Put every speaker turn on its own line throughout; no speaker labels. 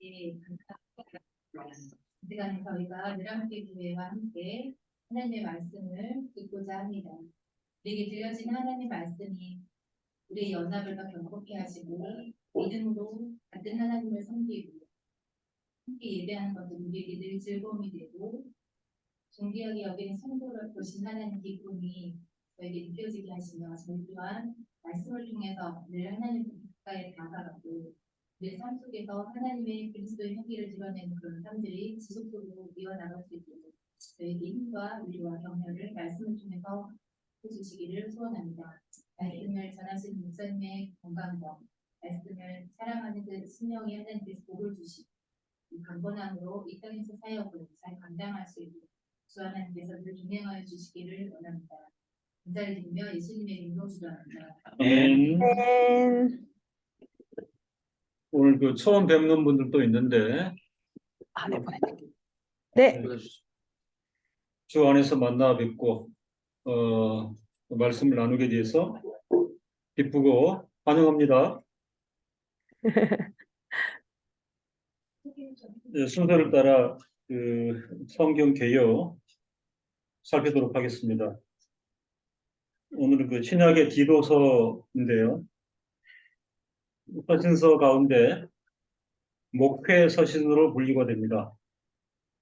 이 시간에 저희가 늘 함께 교회와 함께 하나님의 말씀을 듣고자 합니다. 우리에게 들려진 하나님의 말씀이 우리의 연합을 더 견고케 하시고 믿음으로 같은 하나님을 섬기고 함께 예배하는 것은 우리에게 늘 즐거움이 되고 존귀하게 여기는 성도를 보신 하나님 기쁨이 저에게 느껴지게 하시며 저희 또한 말씀을 통해서 늘 하나님 가까이 다가가고 내 삶 속에서 하나님의 그리스도의 향기를 드러내는 그런 삶들이 지속적으로 이어나갈 수 있도록 저에게 힘과 위로와 격려를 말씀을 통해서 해주시기를 소원합니다. 말씀을 전하시는 목사님의 건강과 말씀을 사랑하는 그 신령이 하나님께서 복을 주시고 이 강건함으로 이 땅에서 사역을 잘 감당할 수 있도록 주 하나님께서 늘 인행하여 주시기를 원합니다. 감사를 드리며 예수님의 이름으로 기도합니다.
아멘.
오늘 그 처음 뵙는 분들도 있는데,
네.
주 안에서 만나 뵙고, 말씀을 나누게 돼서 기쁘고 환영합니다. 순서를 따라 그 성경 개요 살펴보도록 하겠습니다. 오늘은 그 신약의 디도서인데요. 서신서 가운데 목회 서신으로 분류가 됩니다.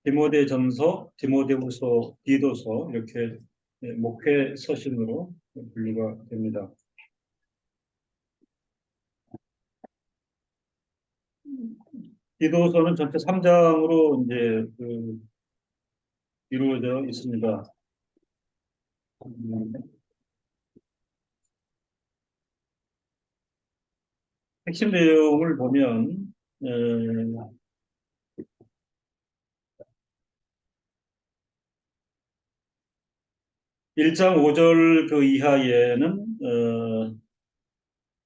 디모데전서, 디모데후서, 디도서 이렇게 목회 서신으로 분류가 됩니다. 디도서는 전체 3장으로 이제 이루어져 있습니다. 핵심 내용을 보면 1장 5절 그 이하에는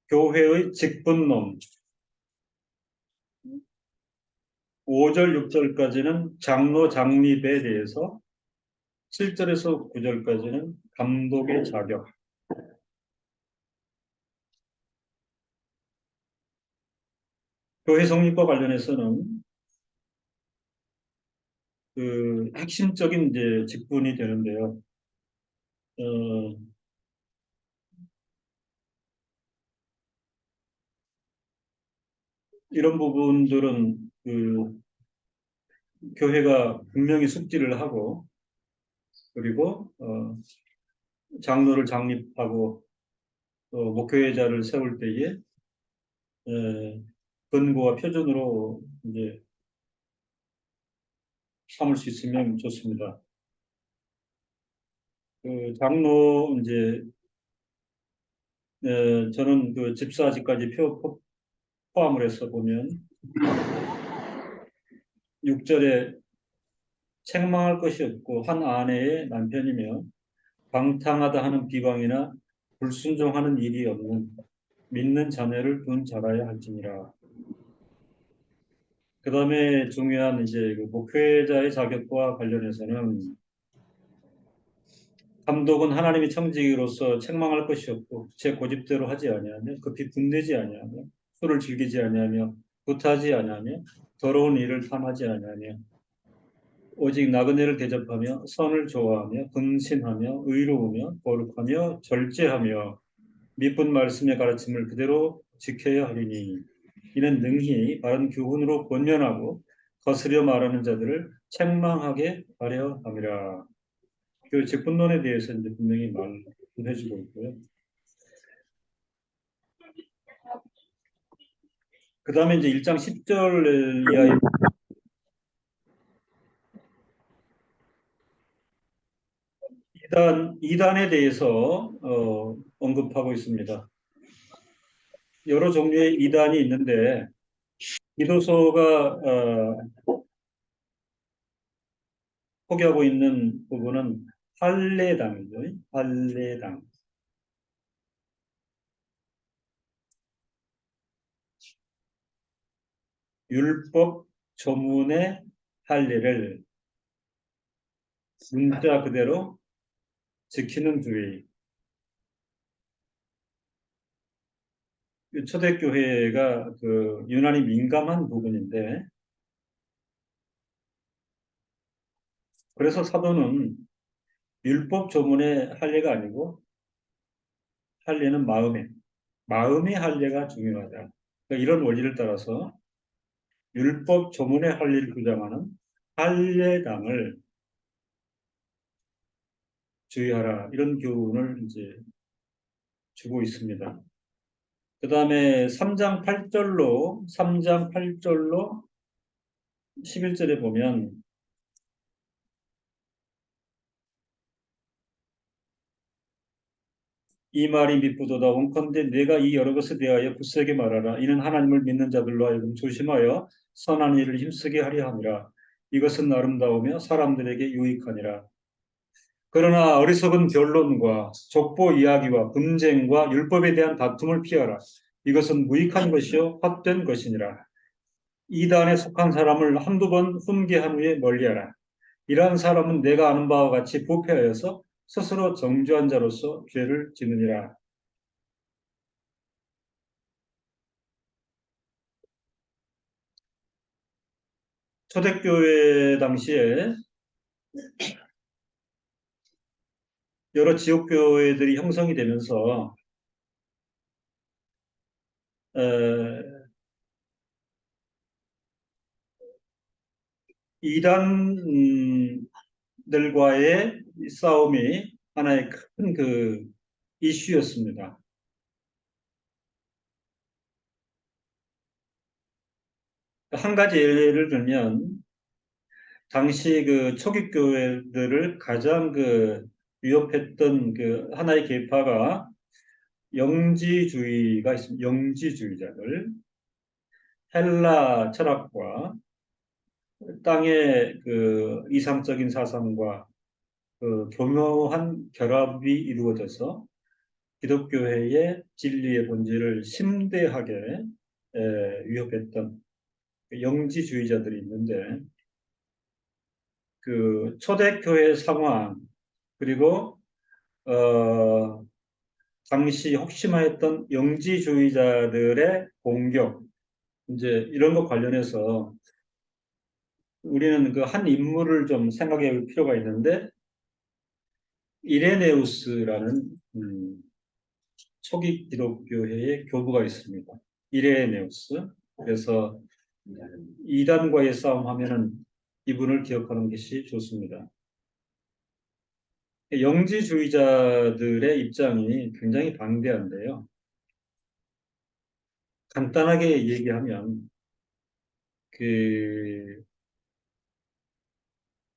교회의 직분론, 5절 6절까지는 장로 장립에 대해서, 7절에서 9절까지는 감독의 자격, 교회 성립과 관련해서는 그 핵심적인 이제 직분이 되는데요. 이런 부분들은 그 교회가 분명히 숙지를 하고, 그리고 장로를 장립하고 또 목회자를 세울 때에 근거와 표준으로 이제 삼을 수 있으면 좋습니다. 그 장로 이제 저는 그 집사직까지 포함을 해서 보면 6절에 책망할 것이 없고 한 아내의 남편이며 방탕하다 하는 비방이나 불순종하는 일이 없는 믿는 자녀를 둔 자라야 할지니라. 그 다음에 중요한 이제 그 목회자의 자격과 관련해서는 감독은 하나님의 청지기로서 책망할 것이 없고 제 고집대로 하지 아니하며 급히 분내지 아니하며 술을 즐기지 아니하며 굿하지 아니하며 더러운 일을 탐하지 아니하며 오직 나그네를 대접하며 선을 좋아하며 근신하며 의로우며 거룩하며 절제하며 미쁜 말씀의 가르침을 그대로 지켜야 하리니 이는 능히 바른 교훈으로 권면하고 거스려 말하는 자들을 책망하게 하려 함이라. 그 직분론에 대해서 이제 분명히 말을 해주고 있고요. 그 다음에 이제 1장 10절 이하의 이단에 대해서 언급하고 있습니다. 여러 종류의 이단이 있는데 디도서가 포기하고 있는 부분은 할례당이죠. 할례당. 율법 조문의 할례를 문자 그대로 지키는 주의. 초대교회가 그 유난히 민감한 부분인데 그래서 사도는 율법 조문의 할례가 아니고 할례는 마음의 할례가 중요하다. 그러니까 이런 원리를 따라서 율법 조문의 할례를 주장하는 할례당을 주의하라 이런 교훈을 이제 주고 있습니다. 그 다음에 3장 8절로 11절에 보면 이 말이 미쁘도다. 원컨대 내가 이 여러 것에 대하여 굳세게 말하라. 이는 하나님을 믿는 자들로 하여금 조심하여 선한 일을 힘쓰게 하려 함이라. 이것은 아름다우며 사람들에게 유익하니라. 그러나 어리석은 변론과 족보 이야기와 분쟁과 율법에 대한 다툼을 피하라. 이것은 무익한 것이요 헛된 것이니라. 이단에 속한 사람을 한두 번 훈계한 후에 멀리하라. 이러한 사람은 내가 아는 바와 같이 부패하여서 스스로 정죄한 자로서 죄를 짓느니라. 초대교회 당시에 여러 지역교회들이 형성이 되면서 에, 이단들과의 싸움이 하나의 큰 그 이슈였습니다. 한 가지 예를 들면 당시 그 초기 교회들을 가장 그 위협했던 그 하나의 계파가 영지주의가 있습니다. 영지주의자들, 헬라 철학과 땅의 그 이상적인 사상과 그 교묘한 결합이 이루어져서 기독교회의 진리의 본질을 심대하게 위협했던 영지주의자들이 있는데 그 초대교회 상황 그리고 당시 혹심하였던 영지주의자들의 공격 이제 이런 것 관련해서 우리는 그 한 인물을 좀 생각해 볼 필요가 있는데 이레네우스라는 초기 기독교회의 교부가 있습니다. 이레네우스. 그래서 이단과의 싸움하면은 이분을 기억하는 것이 좋습니다. 영지주의자들의 입장이 굉장히 방대한데요. 간단하게 얘기하면 그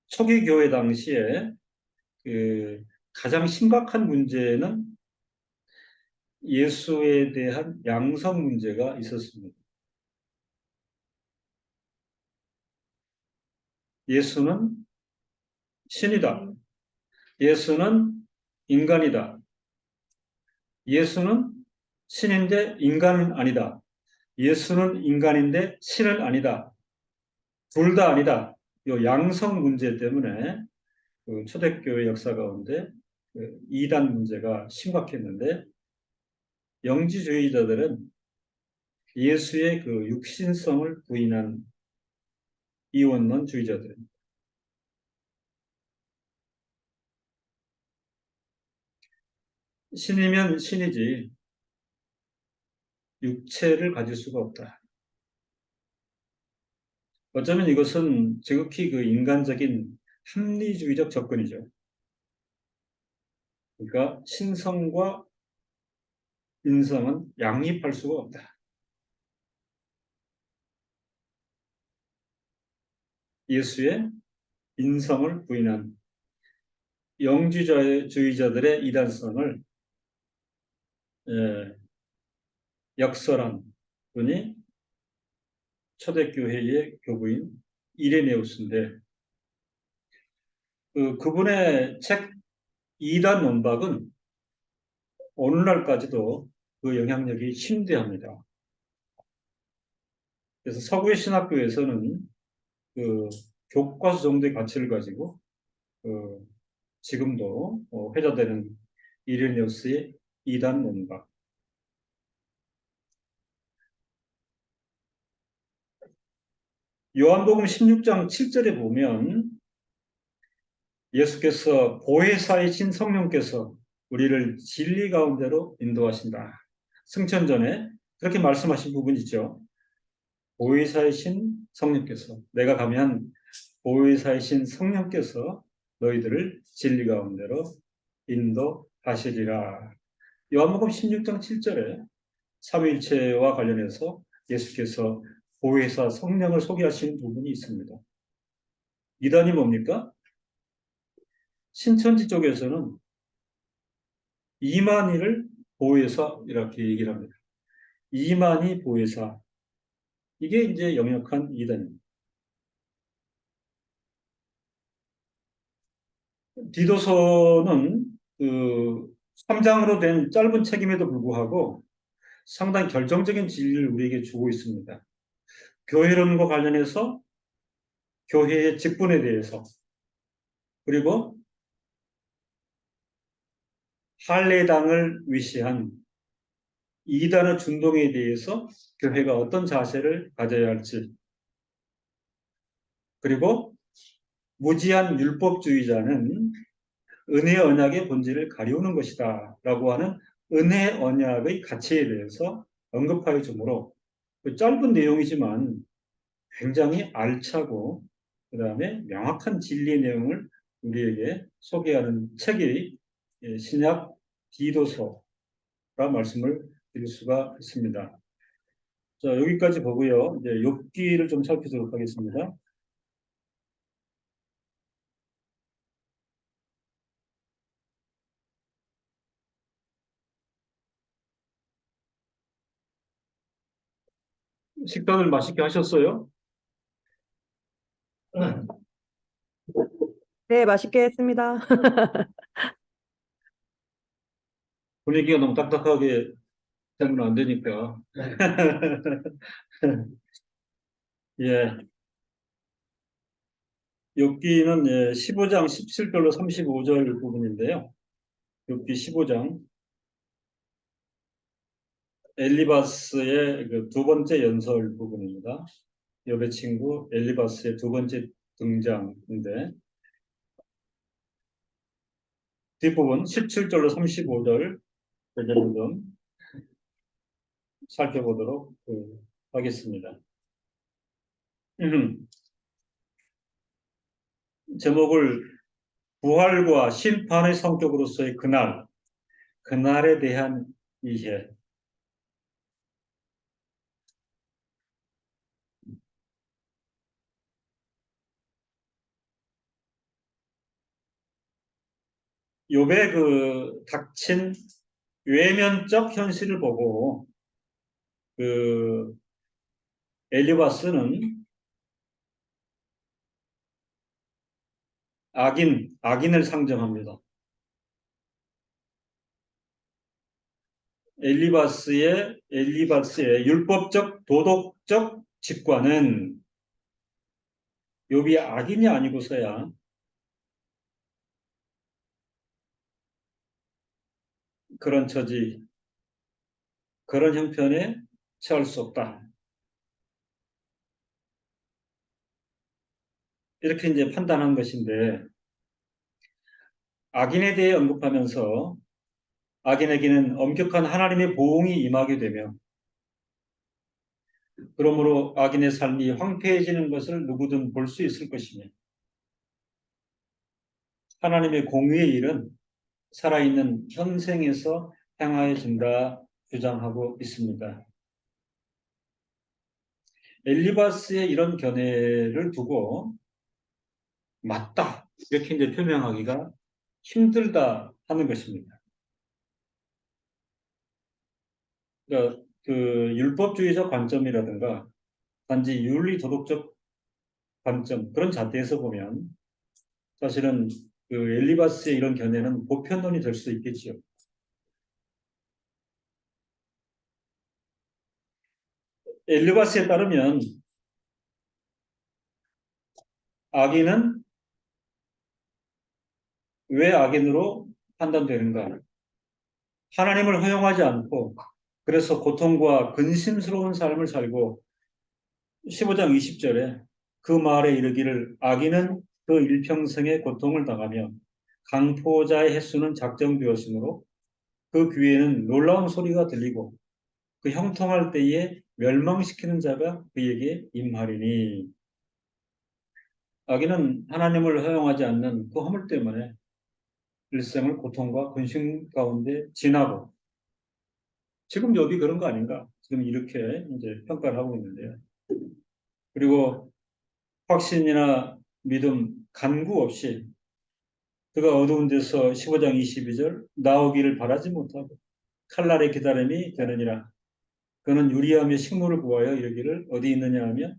초기 교회 당시에 그 가장 심각한 문제는 예수에 대한 양성 문제가 있었습니다. 예수는 신이다. 예수는 인간이다. 예수는 신인데 인간은 아니다. 예수는 인간인데 신은 아니다. 둘 다 아니다. 이 양성 문제 때문에 그 초대교회 역사 가운데 그 이단 문제가 심각했는데 영지주의자들은 예수의 그 육신성을 부인한 이원론주의자들입니다. 신이면 신이지 육체를 가질 수가 없다. 어쩌면 이것은 지극히 그 인간적인 합리주의적 접근이죠. 그러니까 신성과 인성은 양립할 수가 없다. 예수의 인성을 부인한 영지주의자들의 이단성을 역설한 분이 초대교회의 교부인 이레네우스인데 그분의 책 이단 논박은 오늘날까지도 그 영향력이 심대합니다. 그래서 서구의 신학교에서는 그 교과서 정도의 가치를 가지고 지금도 회자되는 이레네우스의 이단 논박. 요한복음 16장 7절에 보면 예수께서 보혜사이신 성령께서 우리를 진리 가운데로 인도하신다. 승천 전에 그렇게 말씀하신 부분 있죠. 보혜사이신 성령께서, 내가 가면 보혜사이신 성령께서 너희들을 진리 가운데로 인도하시리라. 요한복음 16장 7절에 삼위일체와 관련해서 예수께서 보혜사 성령을 소개하시는 부분이 있습니다. 이단이 뭡니까? 신천지 쪽에서는 이만희를 보혜사 이렇게 얘기를 합니다. 이만희 보혜사. 이게 이제 영역한 이단입니다. 디도서는 그 3장으로 된 짧은 책임에도 불구하고 상당히 결정적인 진리를 우리에게 주고 있습니다. 교회론과 관련해서 교회의 직분에 대해서, 그리고 할례당을 위시한 이단의 준동에 대해서 교회가 어떤 자세를 가져야 할지, 그리고 무지한 율법주의자는 은혜 언약의 본질을 가리우는 것이다 라고 하는 은혜 언약의 가치에 대해서 언급하여 주므로 그 짧은 내용이지만 굉장히 알차고 그 다음에 명확한 진리의 내용을 우리에게 소개하는 책이 신약 디도서라 말씀을 드릴 수가 있습니다. 자, 여기까지 보고요. 이제 욥기를 좀 살피도록 하겠습니다. 식단을 맛있게 하셨어요?
네, 맛있게 했습니다.
분위기가 너무 딱딱하게 되면 안 되니까. 예, 욥기는 15장 17절로 35절 부분인데요. 욥기 15장 엘리바스의 그 두 번째 연설 부분입니다. 욥의 친구 엘리바스의 두 번째 등장인데 뒷부분 17절로 35절 대제를 좀 살펴보도록 하겠습니다. 제목을 부활과 심판의 성격으로서의 그날, 그날에 대한 이해. 욥의 그 닥친 외면적 현실을 보고 그 엘리바스는 악인을 상정합니다. 엘리바스의 율법적 도덕적 직관은 욥이 악인이 아니고서야 그런 처지, 그런 형편에 처할 수 없다. 이렇게 이제 판단한 것인데 악인에 대해 언급하면서 악인에게는 엄격한 하나님의 보응이 임하게 되며 그러므로 악인의 삶이 황폐해지는 것을 누구든 볼 수 있을 것이며 하나님의 공의의 일은 살아있는 현생에서 행하여진다 주장하고 있습니다. 엘리바스의 이런 견해를 두고 맞다 이렇게 이제 표명하기가 힘들다 하는 것입니다. 그러니까 그 율법주의적 관점이라든가 단지 윤리 도덕적 관점 그런 잣대에서 보면 사실은 그 엘리바스의 이런 견해는 보편론이 될 수 있겠지요. 엘리바스에 따르면 악인은 왜 악인으로 판단되는가? 하나님을 허용하지 않고 그래서 고통과 근심스러운 삶을 살고 15장 20절에 그 말에 이르기를 악인은 그 일평생의 고통을 당하며 강포자의 횟수는 작정되었으므로 그 귀에는 놀라운 소리가 들리고 그 형통할 때에 멸망시키는 자가 그에게 임하리니. 악인은 하나님을 허용하지 않는 그 허물 때문에 일생을 고통과 근심 가운데 지나고, 지금 욥이 그런 거 아닌가? 지금 이렇게 이제 평가를 하고 있는데요. 그리고 확신이나 믿음, 간구 없이 그가 어두운 데서 15장 22절 나오기를 바라지 못하고 칼날의 기다림이 되느니라. 그는 유리하며 식물을 구하여 이르기를 어디 있느냐 하며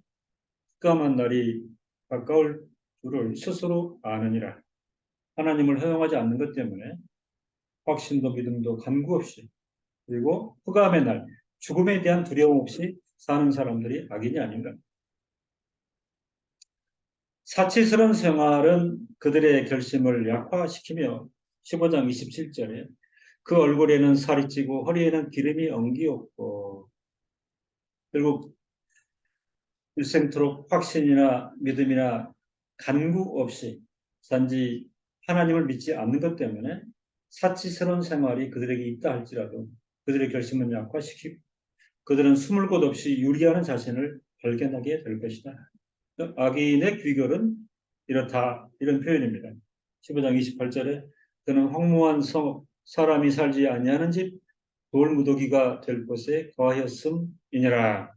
흑암한 날이 가까울 줄을 스스로 아느니라. 하나님을 허용하지 않는 것 때문에 확신도 믿음도 간구 없이, 그리고 흑암의 날, 죽음에 대한 두려움 없이 사는 사람들이 악인이 아닌가. 사치스러운 생활은 그들의 결심을 약화시키며 15장 27절에 그 얼굴에는 살이 찌고 허리에는 기름이 엉기었고, 결국 일생토록 확신이나 믿음이나 간구 없이 단지 하나님을 믿지 않는 것 때문에 사치스러운 생활이 그들에게 있다 할지라도 그들의 결심은 약화시키고 그들은 숨을 곳 없이 유리하는 자신을 발견하게 될 것이다. 악인의 귀결은 이렇다, 이런 표현입니다. 15장 28절에 그는 황무한 사람이 살지 아니하는 집 돌무더기가 될 곳에 거하였음이니라.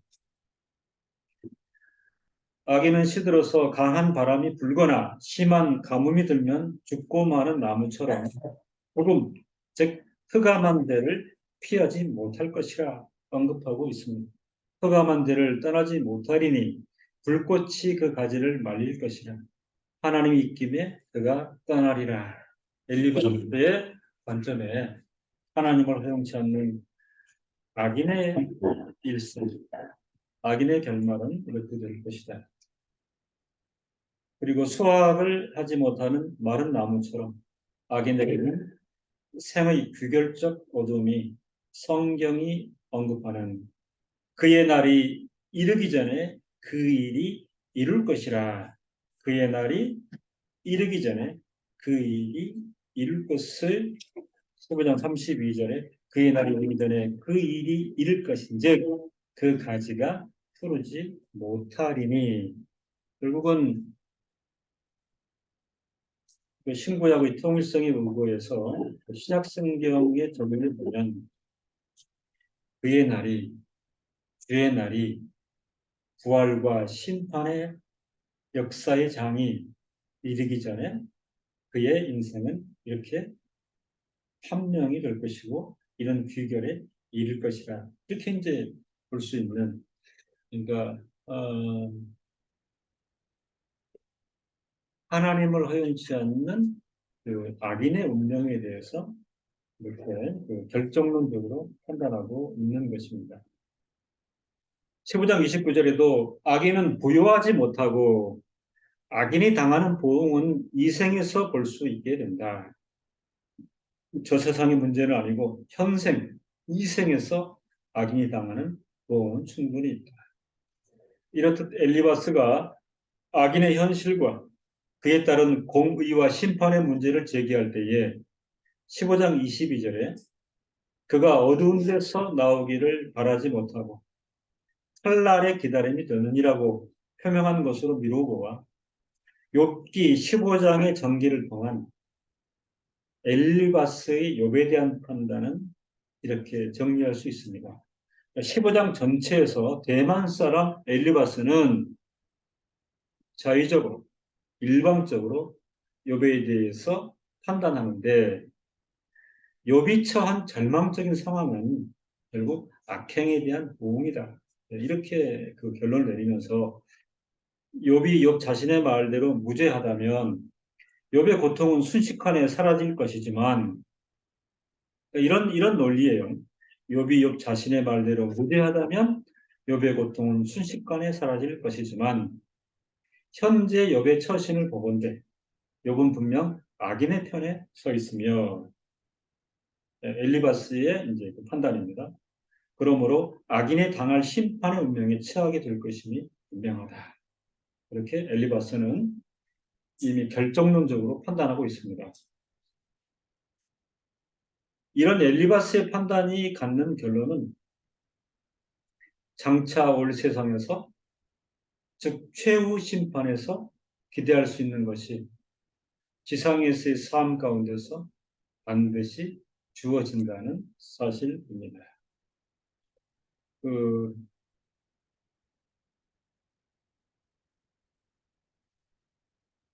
악인은 시들어서 강한 바람이 불거나 심한 가뭄이 들면 죽고 마는 나무처럼 조금, 즉 흑암한 데를 피하지 못할 것이라 언급하고 있습니다. 흑암한 데를 떠나지 못하리니 불꽃이 그 가지를 말릴 것이라. 하나님이 있김에 그가 떠나리라. 엘리바스의 관점에 하나님을 허용치 않는 악인의 일생, 악인의 결말은 이렇게 될 것이다. 그리고 수확을 하지 못하는 마른 나무처럼 악인에게는 생의 규결적 어둠이 성경이 언급하는 그의 날이 이르기 전에 그 일이 이룰 것이라. 그의 날이 이르기 전에 그 일이 이룰 것을 15장 32절에 그의 날이 이르기 전에 그 일이 이룰 것인즉 그 가지가 푸르지 못하리니. 결국은 그 신구약의 통일성의 의거에서 신약 성경의 적용을 보면 그의 날이, 주의 날이 부활과 심판의 역사의 장이 이르기 전에 그의 인생은 이렇게 판명이 될 것이고 이런 귀결에 이를 것이라. 이렇게 이제 볼 수 있는, 그러니까 하나님을 허용치 않는 그 악인의 운명에 대해서 이렇게 그 결정론적으로 판단하고 있는 것입니다. 15장 29절에도 악인은 부유하지 못하고 악인이 당하는 보응은 이 생에서 볼 수 있게 된다. 저 세상의 문제는 아니고 현생, 이 생에서 악인이 당하는 보응은 충분히 있다. 이렇듯 엘리바스가 악인의 현실과 그에 따른 공의와 심판의 문제를 제기할 때에 15장 22절에 그가 어두운 데서 나오기를 바라지 못하고 칼날의 기다림이 되느니라고 표명한 것으로 미루고와 욥기 15장의 전기를 통한 엘리바스의 욥에 대한 판단은 이렇게 정리할 수 있습니다. 15장 전체에서 대만 사람 엘리바스는 자의적으로 일방적으로 욥에 대해서 판단하는데 욥이 처한 절망적인 상황은 결국 악행에 대한 보응이다. 이렇게 그 결론을 내리면서 욥이 욥 자신의 말대로 무죄하다면 욥의 고통은 순식간에 사라질 것이지만 이런 논리예요. 욥이 욥 자신의 말대로 무죄하다면 욥의 고통은 순식간에 사라질 것이지만 현재 욥의 처신을 보건대 욥은 분명 악인의 편에 서 있으며 엘리바스의 이제 그 판단입니다. 그러므로 악인의 당할 심판의 운명에 처하게 될 것임이 분명하다. 그렇게 엘리바스는 이미 결정론적으로 판단하고 있습니다. 이런 엘리바스의 판단이 갖는 결론은 장차 올 세상에서, 즉 최후 심판에서 기대할 수 있는 것이 지상에서의 삶 가운데서 반드시 주어진다는 사실입니다.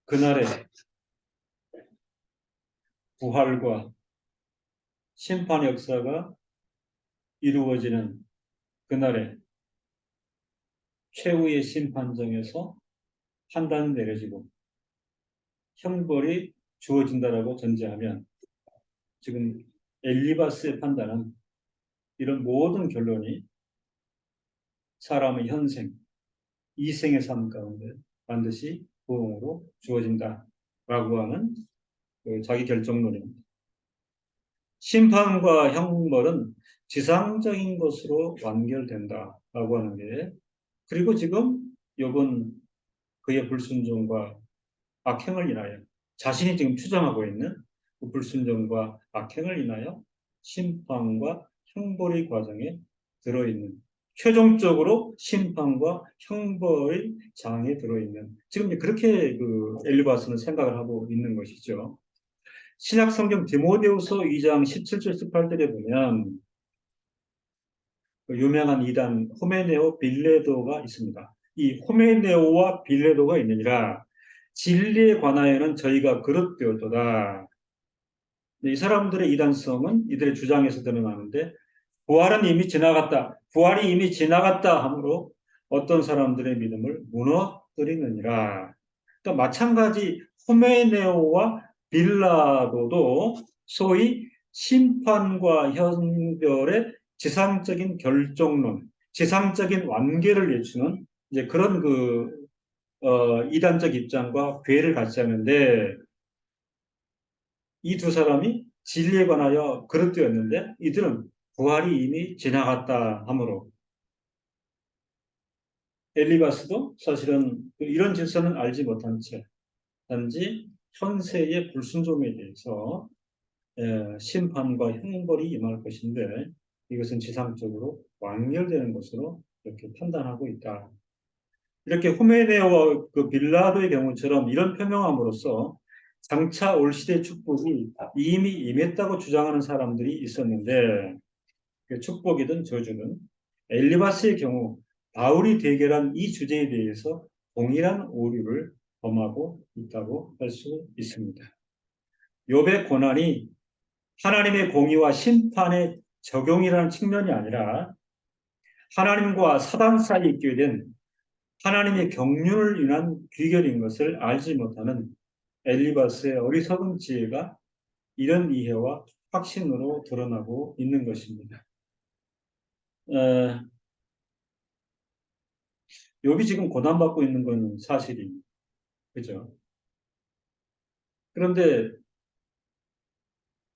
그날의 부활과 심판 역사가 이루어지는 그날에 최후의 심판정에서 판단이 내려지고 형벌이 주어진다라고 전제하면 지금 엘리바스의 판단은 이런 모든 결론이 사람의 현생, 이생의 삶 가운데 반드시 보응으로 주어진다라고 하는 자기 결정론입니다. 심판과 형벌은 지상적인 것으로 완결된다라고 하는 게, 그리고 지금 욥은 그의 불순종과 악행을 인하여 자신이 지금 추정하고 있는 그 불순종과 악행을 인하여 심판과 형벌의 과정에 들어있는, 최종적으로 심판과 형벌의 장에 들어있는, 지금 그렇게 엘리바스는 생각을 하고 있는 것이죠. 신약 성경 디모데후서 2장 17절 18절에 보면 그 유명한 이단 호메네오 빌레도가 있습니다. 이 호메네오와 빌레도가 있느니라 진리에 관하여는 저희가 그릇되었도다. 이 사람들의 이단성은 이들의 주장에서 드러나는데, 부활은 이미 지나갔다, 부활이 이미 지나갔다 하므로 어떤 사람들의 믿음을 무너뜨리느니라. 그러니까 마찬가지 호메네오와 빌라도도 소위 심판과 형벌의 지상적인 결정론, 지상적인 완결을 예추는 이제 그런 이단적 입장과 괴를 같이 하는데, 이 두 사람이 진리에 관하여 그릇되었는데 이들은 부활이 이미 지나갔다 하므로, 엘리바스도 사실은 이런 질서는 알지 못한 채 단지 현세의 불순종에 대해서 심판과 형벌이 임할 것인데 이것은 지상적으로 완결되는 것으로 이렇게 판단하고 있다. 이렇게 후메네오와 빌라도의 경우처럼 이런 표명함으로써 장차 올 시대의 축복이 이미 임했다고 주장하는 사람들이 있었는데, 그 축복이든 저주든 엘리바스의 경우 바울이 대결한 이 주제에 대해서 동일한 오류를 범하고 있다고 할 수 있습니다. 욥의 고난이 하나님의 공의와 심판의 적용이라는 측면이 아니라 하나님과 사단 사이에 있게 된 하나님의 경륜을 인한 귀결인 것을 알지 못하는 엘리바스의 어리석은 지혜가 이런 이해와 확신으로 드러나고 있는 것입니다. 욥이 지금 고난받고 있는 건 사실입니다. 그죠? 그런데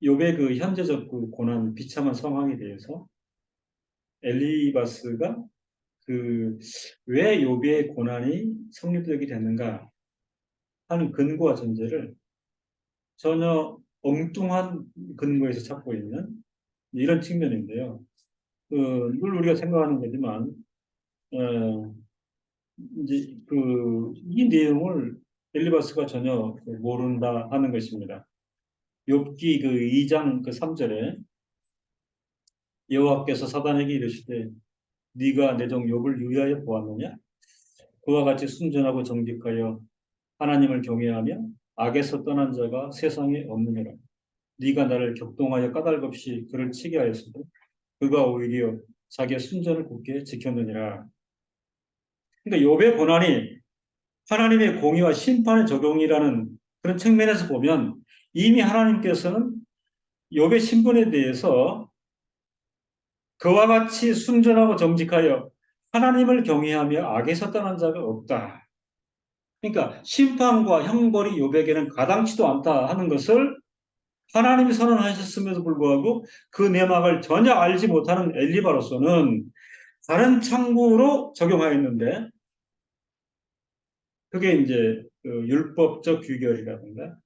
욥의 그 현재적 그 고난, 비참한 상황에 대해서 엘리바스가 왜 욥의 고난이 성립되게 됐는가 하는 근거와 전제를 전혀 엉뚱한 근거에서 찾고 있는 이런 측면인데요. 늘 우리가 생각하는 거지만, 이제 이 내용을 엘리바스가 전혀 모른다 하는 것입니다. 욥기 2장 3절에 여호와께서 사단에게 이르시되 네가 내 종 욥을 유의하여 보았느냐? 그와 같이 순전하고 정직하여 하나님을 경외하며 악에서 떠난 자가 세상에 없느니라. 네가 나를 격동하여 까닭없이 그를 치게 하였으되 그가 오히려 자기의 순전을 굳게 지켰느니라. 그러니까 욥의 고난이 하나님의 공의와 심판의 적용이라는 그런 측면에서 보면 이미 하나님께서는 욥의 신분에 대해서 그와 같이 순전하고 정직하여 하나님을 경외하며 악에서 떠난 자가 없다. 그러니까 심판과 형벌이 욥에게는 가당치도 않다 하는 것을 하나님이 선언하셨음에도 불구하고 그 내막을 전혀 알지 못하는 엘리바로서는 다른 창구로 적용하였는데, 그게 이제 그 율법적 규결이라든가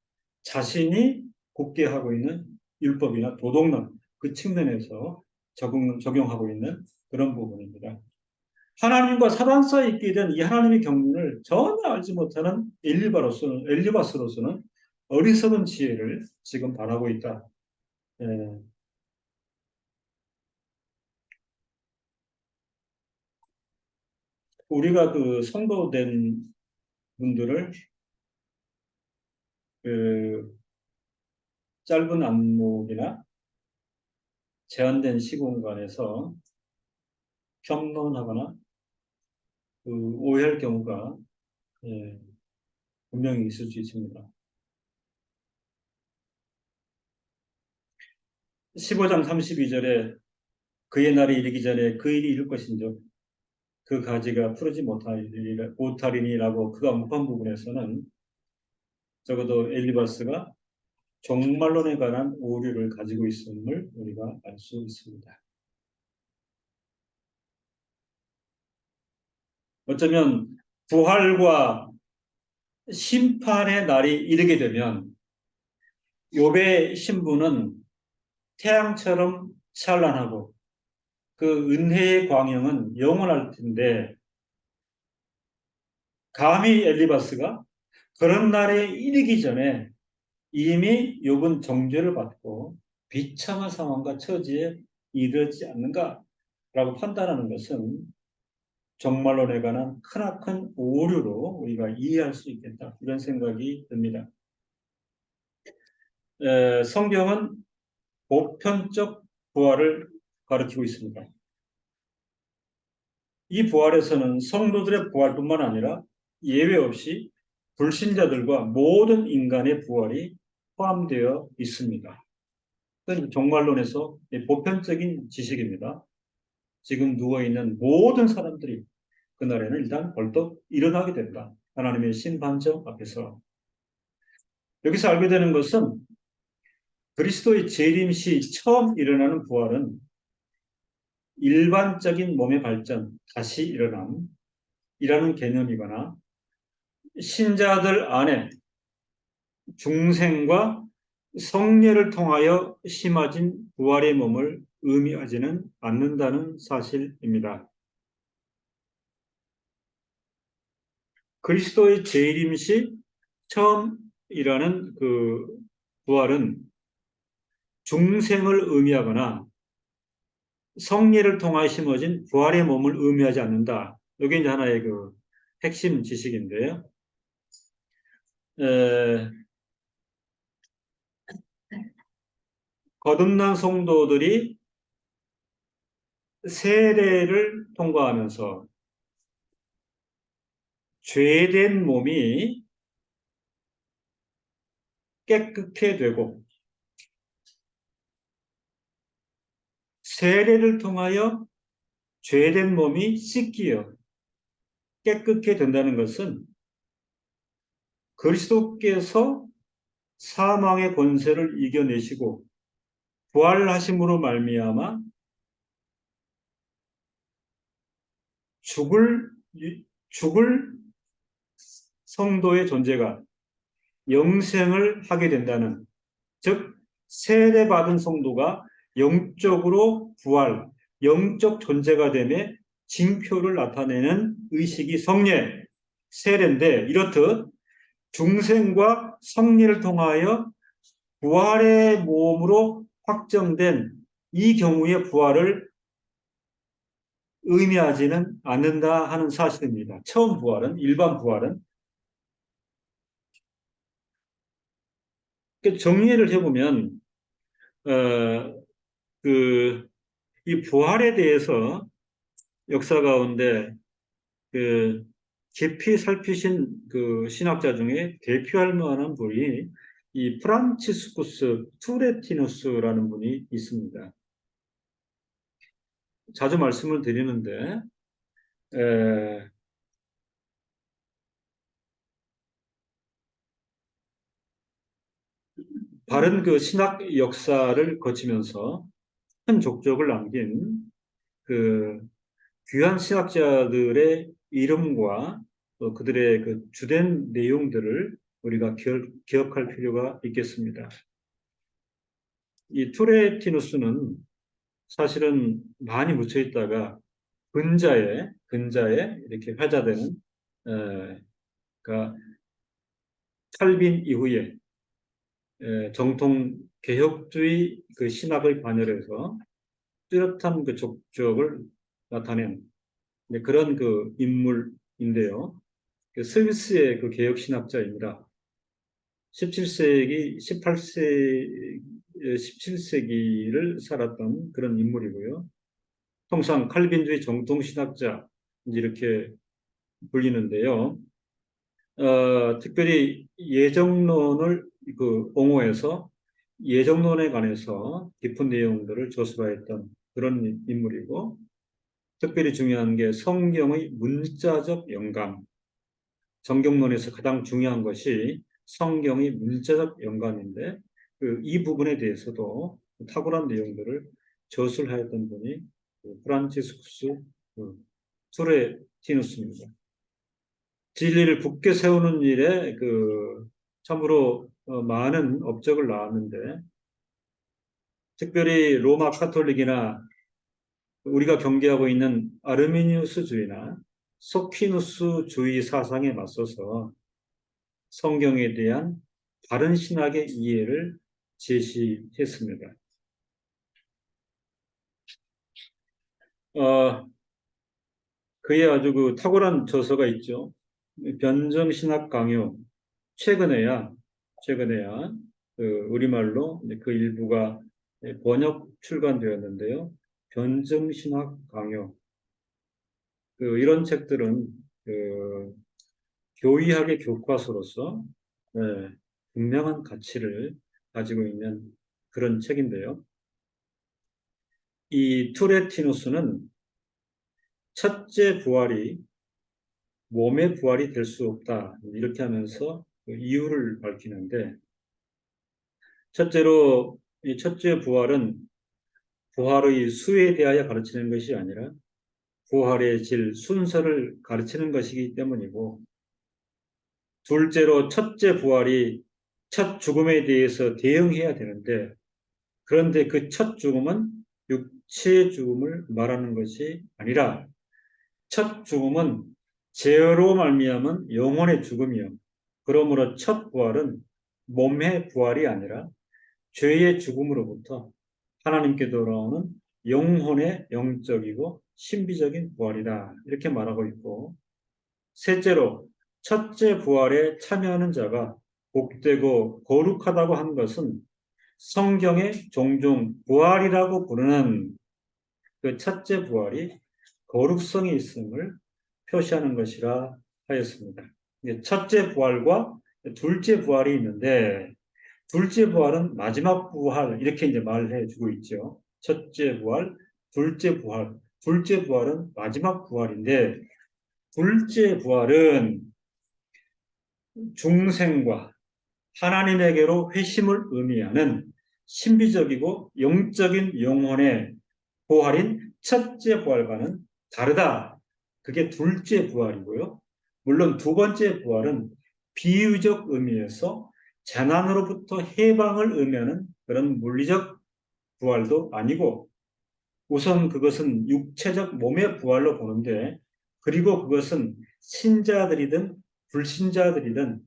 자신이 굳게 하고 있는 율법이나 도덕론 그 측면에서 적용하고 있는 그런 부분입니다. 하나님과 사단 사이에 있게 된 이 하나님의 경륜을 전혀 알지 못하는 엘리바스로서는 어리석은 지혜를 지금 바라고 있다. 예, 우리가 그 선거된 분들을 그 짧은 안목이나 제한된 시공간에서 평론하거나 그 오해할 경우가 예, 분명히 있을 수 있습니다. 15장 32절에 그의 날이 이르기 전에 그 일이 이룰 것인즉 그 가지가 푸르지 못하리니라고 그가 언급한 부분에서는 적어도 엘리바스가 종말론에 관한 오류를 가지고 있음을 우리가 알 수 있습니다. 어쩌면 부활과 심판의 날이 이르게 되면 욥의 신부는 태양처럼 찬란하고 그 은혜의 광영은 영원할 텐데 감히 엘리바스가 그런 날에 이르기 전에 이미 욥은 정죄를 받고 비참한 상황과 처지에 이르지 않는가라고 판단하는 것은 종말론에 관한 크나큰 오류로 우리가 이해할 수 있겠다. 이런 생각이 듭니다. 성경은 보편적 부활을 가르치고 있습니다. 이 부활에서는 성도들의 부활뿐만 아니라 예외 없이 불신자들과 모든 인간의 부활이 포함되어 있습니다. 그건 종말론에서 보편적인 지식입니다. 지금 누워있는 모든 사람들이 그날에는 일단 벌떡 일어나게 된다. 하나님의 심판정 앞에서. 여기서 알게 되는 것은 그리스도의 재림 시 처음 일어나는 부활은 일반적인 몸의 발전, 다시 일어남이라는 개념이거나 신자들 안에 중생과 성례를 통하여 심어진 부활의 몸을 의미하지는 않는다는 사실입니다. 그리스도의 재림 시 처음 일어나는 그 부활은 중생을 의미하거나 성례를 통하여 심어진 부활의 몸을 의미하지 않는다. 이게 이제 하나의 그 핵심 지식인데요. 거듭난 성도들이 세례를 통과하면서 죄된 몸이 깨끗게 되고 세례를 통하여 죄된 몸이 씻기어 깨끗게 된다는 것은 그리스도께서 사망의 권세를 이겨내시고 부활하심으로 말미암아 죽을 성도의 존재가 영생을 하게 된다는, 즉 세례받은 성도가 영적으로 부활, 영적 존재가 됨에 징표를 나타내는 의식이 성례, 세례인데, 이렇듯 중생과 성례를 통하여 부활의 몸으로 확정된 이 경우의 부활을 의미하지는 않는다 하는 사실입니다. 처음 부활은, 일반 부활은. 정리를 해보면 이 부활에 대해서 역사 가운데 깊이 살피신 그 신학자 중에 대표할 만한 분이 이 프란치스쿠스 투레티누스라는 분이 있습니다. 자주 말씀을 드리는데 바른 그 신학 역사를 거치면서 큰 족적을 남긴 그 귀한 신학자들의 이름과 또 그들의 그 주된 내용들을 우리가 기억할 필요가 있겠습니다. 이 투레티누스는 사실은 많이 묻혀 있다가 근자에 이렇게 회자되는 그러니까 칼빈 이후에 정통 개혁주의 그 신학의 반열에서 뚜렷한 그 족적을 나타낸 그런 그 인물인데요. 그 스위스의 그 개혁 신학자입니다. 17세기, 17세기를 살았던 그런 인물이고요. 통상 칼빈주의 정통 신학자 이렇게 불리는데요. 특별히 예정론을 그 옹호해서 예정론에 관해서 깊은 내용들을 조사했던 그런 인물이고, 특별히 중요한 게 성경의 문자적 영감, 정경론에서 가장 중요한 것이 성경의 문자적 영감인데 이 부분에 대해서도 탁월한 내용들을 저술하였던 분이 프란치스쿠스 투레티누스입니다. 진리를 굳게 세우는 일에 참으로 많은 업적을 낳았는데, 특별히 로마 카톨릭이나 우리가 경계하고 있는 아르미니우스주의나 소퀴누스주의 사상에 맞서서 성경에 대한 바른 신학의 이해를 제시했습니다. 그의 아주 그 탁월한 저서가 있죠. 변정신학 강요. 최근에야 우리말로 그 일부가 번역 출간되었는데요. 변정신학 강요. 이런 책들은 교의학의 교과서로서 분명한 가치를 가지고 있는 그런 책인데요. 이 투레티누스는 첫째 부활이 몸의 부활이 될 수 없다. 이렇게 하면서 그 이유를 밝히는데, 첫째로 이 첫째 부활은 부활의 수에 대하여 가르치는 것이 아니라 부활의 질, 순서를 가르치는 것이기 때문이고, 둘째로 첫째 부활이 첫 죽음에 대해서 대응해야 되는데, 그런데 그 첫 죽음은 육체의 죽음을 말하는 것이 아니라 첫 죽음은 죄로 말미암은 영혼의 죽음이요. 그러므로 첫 부활은 몸의 부활이 아니라 죄의 죽음으로부터 하나님께 돌아오는 영혼의 영적이고 신비적인 부활이다. 이렇게 말하고 있고, 셋째로 첫째 부활에 참여하는 자가 복되고 거룩하다고 한 것은 성경에 종종 부활이라고 부르는 그 첫째 부활이 거룩성이 있음을 표시하는 것이라 하였습니다. 첫째 부활과 둘째 부활이 있는데, 둘째 부활은 마지막 부활 이렇게 이제 말해 주고 있죠. 첫째 부활, 둘째 부활. 둘째 부활은 마지막 부활인데, 둘째 부활은 중생과 하나님에게로 회심을 의미하는 신비적이고 영적인 영혼의 부활인 첫째 부활과는 다르다. 그게 둘째 부활이고요. 물론 두 번째 부활은 비유적 의미에서 재난으로부터 해방을 의미하는 그런 물리적 부활도 아니고, 우선 그것은 육체적 몸의 부활로 보는데, 그리고 그것은 신자들이든 불신자들이든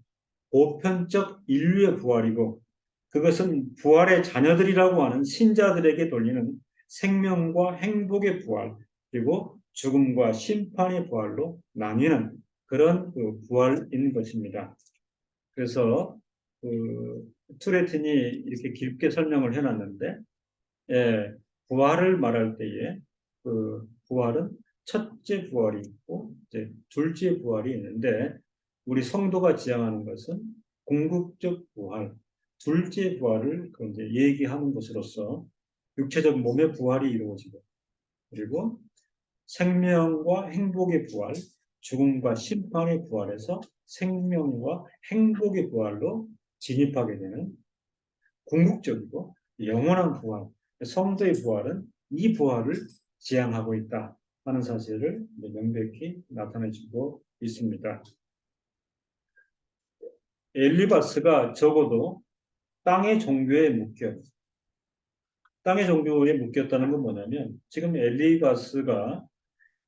보편적 인류의 부활이고, 그것은 부활의 자녀들이라고 하는 신자들에게 돌리는 생명과 행복의 부활, 그리고 죽음과 심판의 부활로 나뉘는 그런 부활인 것입니다. 그래서 투레틴이 이렇게 깊게 설명을 해놨는데, 부활을 말할 때에 부활은 첫째 부활이 있고 이제 둘째 부활이 있는데, 우리 성도가 지향하는 것은 궁극적 부활, 둘째 부활을 이제 얘기하는 것으로서 육체적 몸의 부활이 이루어지고, 그리고 생명과 행복의 부활, 죽음과 심판의 부활에서 생명과 행복의 부활로 진입하게 되는 궁극적이고 영원한 부활, 성도의 부활은 이 부활을 지향하고 있다 하는 사실을 명백히 나타내주고 있습니다. 엘리바스가 적어도 땅의 종교에 묶여. 땅의 종교에 묶였다는 건 뭐냐면 지금 엘리바스가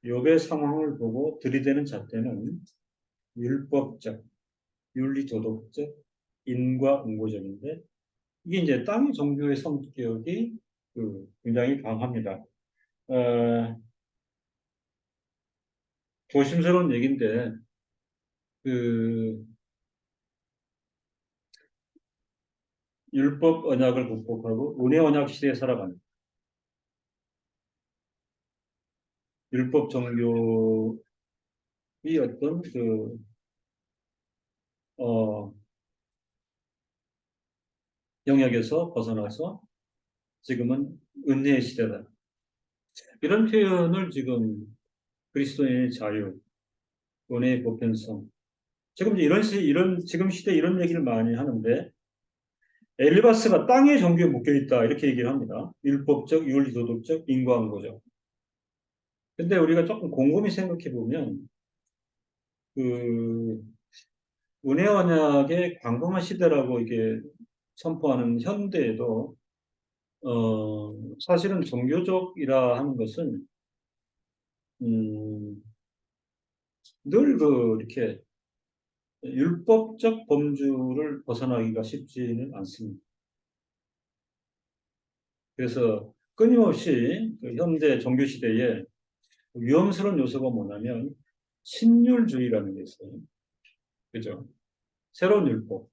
욥의 상황을 보고 들이대는 잣대는 율법적, 윤리도덕적, 인과응고적인데 이게 이제 땅의 종교의 성격이 굉장히 강합니다. 조심스러운 얘기인데 그 율법 언약을 극복하고 은혜 언약 시대에 살아가는 율법 종교의 어떤 어, 영역에서 벗어나서 지금은 은혜의 시대다. 이런 표현을 지금 그리스도인의 자유, 은혜의 보편성. 지금 지금 시대 이런 얘기를 많이 하는데 엘리바스가 땅의 종교에 묶여 있다 이렇게 얘기를 합니다. 율법적, 윤리도덕적, 인과응보적. 근데 우리가 조금 곰곰이 생각해 보면 그 은혜 언약의 광범한 시대라고 이게 선포하는 현대에도 사실은 종교적이라 하는 것은 늘 이렇게 율법적 범주를 벗어나기가 쉽지는 않습니다. 그래서 끊임없이 현대 종교 시대에 위험스러운 요소가 뭐냐면 신율주의라는 게 있어요. 그죠? 새로운 율법.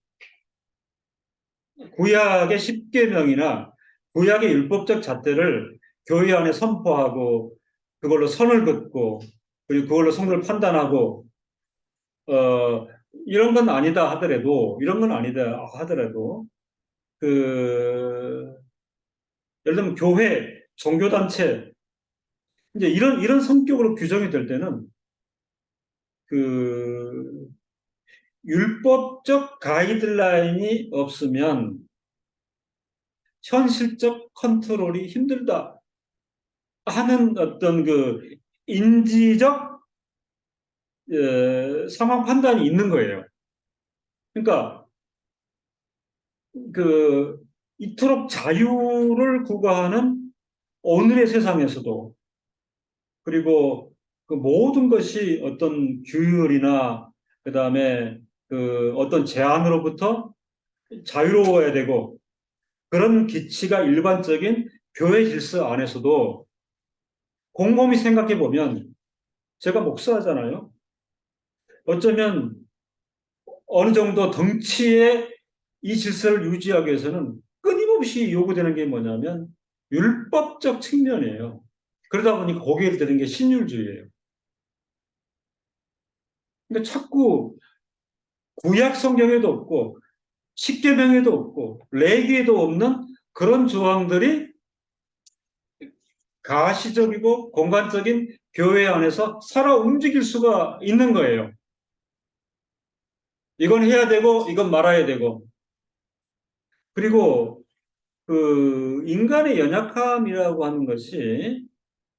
구약의 10계명이나 구약의 율법적 잣대를 교회 안에 선포하고 그걸로 선을 긋고 그리고 그걸로 성도를 판단하고 이런 건 아니다 하더라도 그 예를 들면 교회, 종교단체 이제 이런 성격으로 규정이 될 때는 그 율법적 가이드라인이 없으면 현실적 컨트롤이 힘들다 하는 어떤 인지적 상황 판단이 있는 거예요. 그러니까 이토록 자유를 구가하는 오늘의 세상에서도 그리고 그 모든 것이 어떤 규율이나 그다음에 어떤 제한으로부터 자유로워야 되고 그런 기치가 일반적인 교회 질서 안에서도 곰곰이 생각해 보면 제가 목사하잖아요. 어쩌면 어느 정도 덩치의 이 질서를 유지하기 위해서는 끊임없이 요구되는 게 뭐냐면 율법적 측면이에요. 그러다 보니 고개를 드는 게 신율주의예요. 근데 자꾸 구약 성경에도 없고 십계명에도 없고 레위에도 없는 그런 조항들이 가시적이고 공간적인 교회 안에서 살아 움직일 수가 있는 거예요. 이건 해야 되고 이건 말아야 되고 그리고 인간의 연약함이라고 하는 것이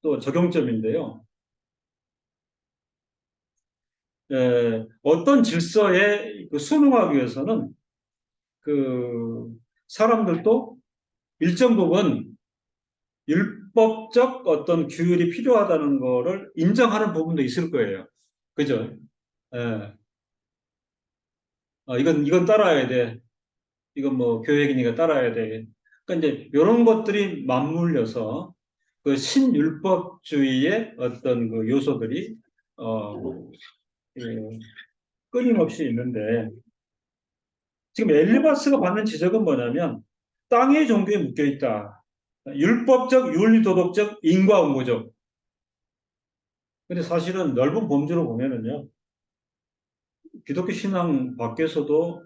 또 적용점인데요. 어떤 질서에 순응하기 위해서는 사람들도 일정 부분 율법적 어떤 규율이 필요하다는 거를 인정하는 부분도 있을 거예요. 그죠? 예. 이건 따라야 돼. 이건 뭐 교회이니까 따라야 돼. 그러니까 이제 이런 것들이 맞물려서 그 신율법주의의 어떤 요소들이 예, 끊임없이 있는데 지금 엘리바스가 받는 지적은 뭐냐면 땅의 종교에 묶여 있다. 율법적, 윤리도덕적, 인과응보적. 근데 사실은 넓은 범주로 보면은요. 기독교 신앙 밖에서도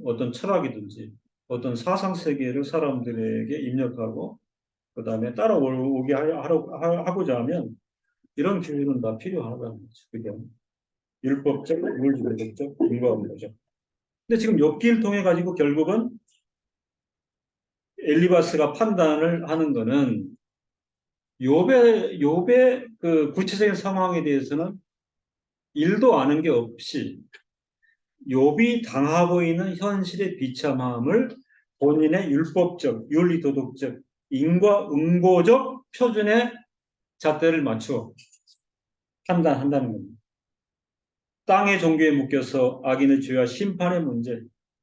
어떤 철학이든지 어떤 사상 세계를 사람들에게 입력하고 그다음에 따라오게 하고자 하면 이런 규율은 다 필요하다는 거죠. 그게 율법적, 윤리도덕적, 인과응보적. 근데 지금 욥기를 통해 가지고 결국은 엘리바스가 판단을 하는 거는 욥의 구체적인 상황에 대해서는 일도 아는 게 없이 욥이 당하고 있는 현실의 비참함을 본인의 율법적, 윤리도덕적, 인과응보적 표준에 잣대를 맞추어 판단한다는 겁니다. 땅의 종교에 묶여서 악인의 죄와 심판의 문제,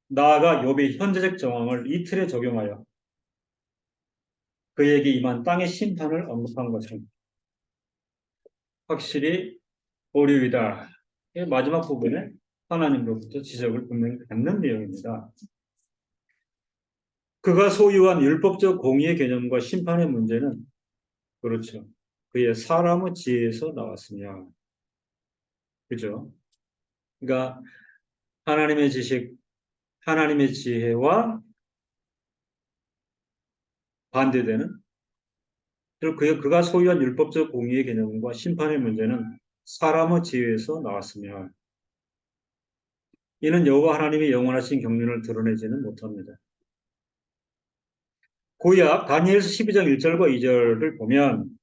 나아가 욥의 현재적 정황을 이틀에 적용하여 그에게 임한 땅의 심판을 언급한 것은 확실히 오류이다. 마지막 부분에 하나님으로부터 지적을 분명히 받는 내용입니다. 그가 소유한 율법적 공의의 개념과 심판의 문제는 그렇죠. 그의 사람의 지혜에서 나왔으며, 그죠? 그러니까 하나님의 지식, 하나님의 지혜와 반대되는, 그리고 그가 소유한 율법적 공의의 개념과 심판의 문제는 사람의 지혜에서 나왔으며, 이는 여호와 하나님의 영원하신 경륜을 드러내지는 못합니다. 구약 다니엘서 12장 1절과 2절을 보면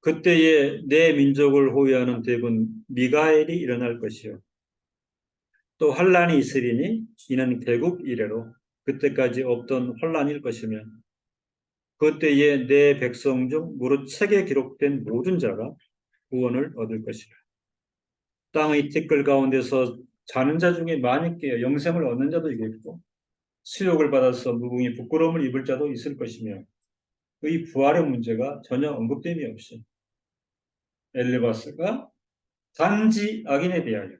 그때에 내 민족을 호위하는 대군 미가엘이 일어날 것이요. 또 환란이 있으리니 이는 개국 이래로 그때까지 없던 환란일 것이며 그때에 내 백성 중 무릇 책에 기록된 모든 자가 구원을 얻을 것이라. 땅의 티끌 가운데서 자는 자 중에 많이 깨어 영생을 얻는 자도 있겠고 수욕을 받아서 무궁히 부끄러움을 입을 자도 있을 것이며 이 부활의 문제가 전혀 언급됨이 없이 엘리바스가 단지 악인에 대하여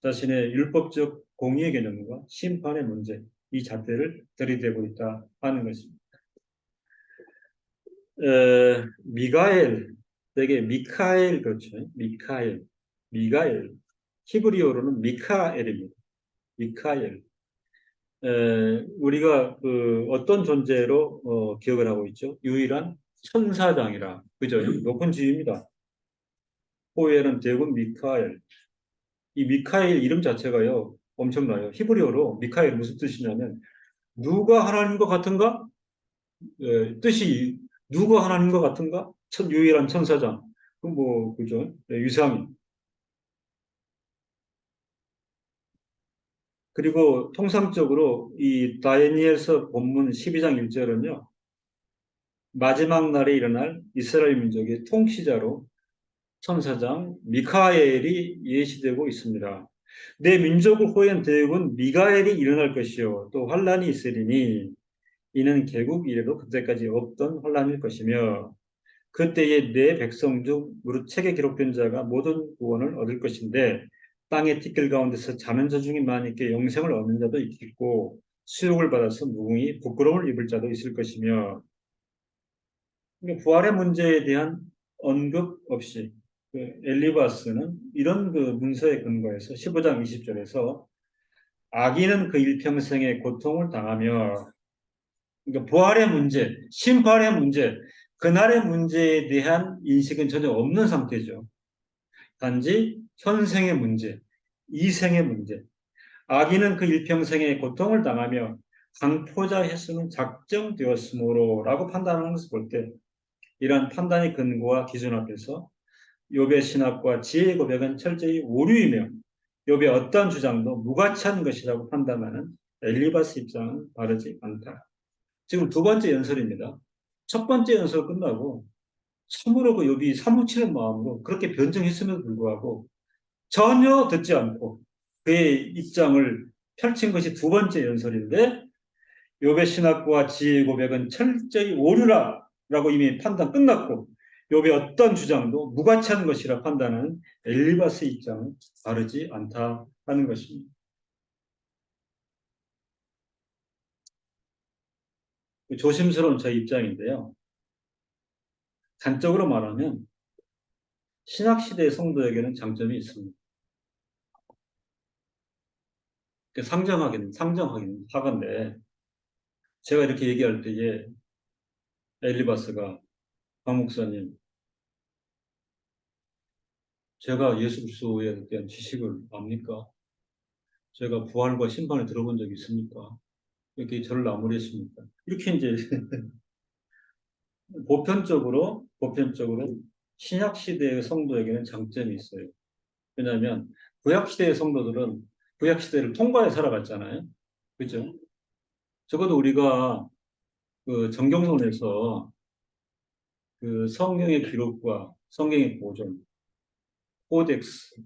자신의 율법적 공의의 개념과 심판의 문제, 이 잣대를 들이대고 있다 하는 것입니다. 미가엘, 되게 미카엘, 그렇죠. 미가엘. 히브리어로는 미카엘입니다. 미카엘. 우리가 어떤 존재로 기억을 하고 있죠? 유일한 천사장이라, 그죠? 높은 지위입니다. 호에는 대군 미카엘. 이 미카엘 이름 자체가요, 엄청나요. 히브리어로 미카엘 무슨 뜻이냐면, 누가 하나님과 같은가? 뜻이 누가 하나님과 같은가? 유일한 천사장. 그죠? 유상인. 그리고 통상적으로 이 다니엘서 본문 12장 1절은요, 마지막 날에 일어날 이스라엘 민족의 통치자로 천사장 미카엘이 예시되고 있습니다. 내 민족을 호위한 대군 미가엘이 일어날 것이요 또 환란이 있으리니 이는 개국 이래로 그때까지 없던 환란일 것이며 그때에 내 백성 중 무릇 책에 기록된 자가 모든 구원을 얻을 것인데 땅의 티끌 가운데서 자는 자 중에 많으니까 영생을 얻는 자도 있겠고 수욕을 받아서 무궁히 부끄러움을 입을 자도 있을 것이며 부활의 문제에 대한 언급 없이 엘리바스는 이런 문서에 근거해서 15장 20절에서 악인은 그 일평생의 고통을 당하며 그러니까 부활의 문제, 심판의 문제, 그날의 문제에 대한 인식은 전혀 없는 상태죠. 단지 현생의 문제, 이생의 문제, 악인은 그 일평생의 고통을 당하며 강포자 횟수는 작정되었으므로라고 판단하는 것을 볼 때 이러한 판단의 근거와 기준 앞에서 욥의 신학과 지혜의 고백은 철저히 오류이며 욥의 어떤 주장도 무가치한 것이라고 판단하는 엘리바스 입장은 바르지 않다. 지금 두 번째 연설입니다. 첫 번째 연설 끝나고 참으로 그 욥이 사무치는 마음으로 그렇게 변증했음에도 불구하고 전혀 듣지 않고 그의 입장을 펼친 것이 두 번째 연설인데 욥의 신학과 지혜의 고백은 철저히 오류라라고 이미 판단 끝났고 욥의 어떤 주장도 무가치한 것이라 판단하는 엘리바스 입장은 바르지 않다 하는 것입니다. 조심스러운 저 입장인데요. 단적으로 말하면 신학시대의 성도에게는 장점이 있습니다. 상정하긴 하건데 제가 이렇게 얘기할 때에 엘리바스가 박 목사님 제가 예수 그리스도에 대한 지식을 압니까? 제가 부활과 심판을 들어본 적이 있습니까? 이렇게 저를 나무랬습니까? 이렇게 이제 보편적으로 신약 시대의 성도에게는 장점이 있어요. 왜냐하면 구약 시대의 성도들은 구약 시대를 통과해 살아갔잖아요. 그죠? 적어도 우리가 그 정경론에서 그 성경의 기록과 성경의 보존, 코덱스,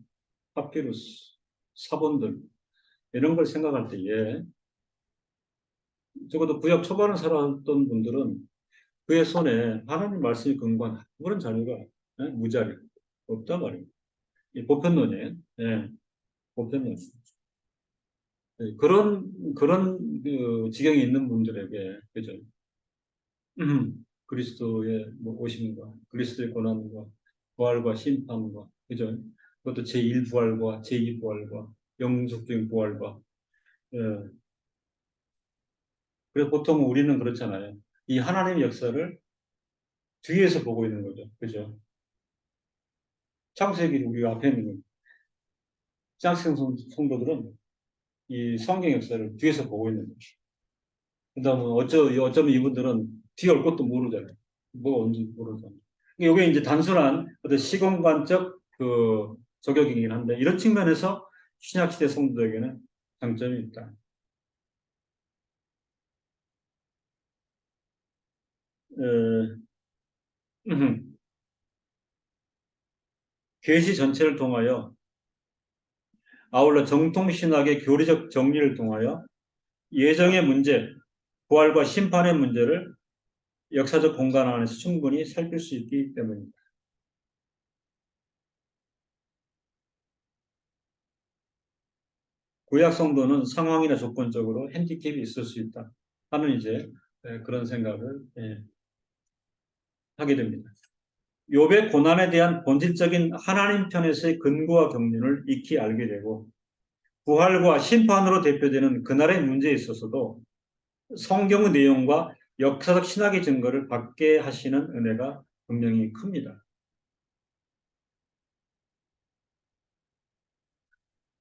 파피루스, 사본들 이런 걸 생각할 때에 적어도 구약 초반을 살았던 분들은 그의 손에 하나님 말씀이 근거한 그런 자료가 무자료 없단 말이에요. 이 보편론이에요. 예, 보편론. 예, 그런 그 지경이 있는 분들에게 그죠? 그리스도의 뭐 오심과 그리스도의 고난과 부활과 심판과 그죠? 그것도 제1 부활과 제2 부활과 영속적인 부활과 예. 그래서 보통 우리는 그렇잖아요. 이 하나님의 역사를 뒤에서 보고 있는 거죠. 그죠? 창세기 우리 앞에 있는 창세기 성도들은 이 성경 역사를 뒤에서 보고 있는 거죠. 그다음에 어쩌면 이분들은 뒤에 올 것도 모르잖아요. 뭐가 언제 모르잖아요. 이게 이제 단순한 어떤 시공간적 그 저격이긴 한데 이런 측면에서 신약시대 성도에게는 장점이 있다. 어, 계시 전체를 통하여 아울러 정통신학의 교리적 정리를 통하여 예정의 문제, 부활과 심판의 문제를 역사적 공간 안에서 충분히 살필 수 있기 때문입니다. 구약 성도는 상황이나 조건적으로 핸디캡이 있을 수 있다 하는 이제 그런 생각을 하게 됩니다. 욥의 고난에 대한 본질적인 하나님 편에서의 근거와 경륜을 익히 알게 되고 부활과 심판으로 대표되는 그날의 문제에 있어서도 성경의 내용과 역사적 신학의 증거를 받게 하시는 은혜가 분명히 큽니다.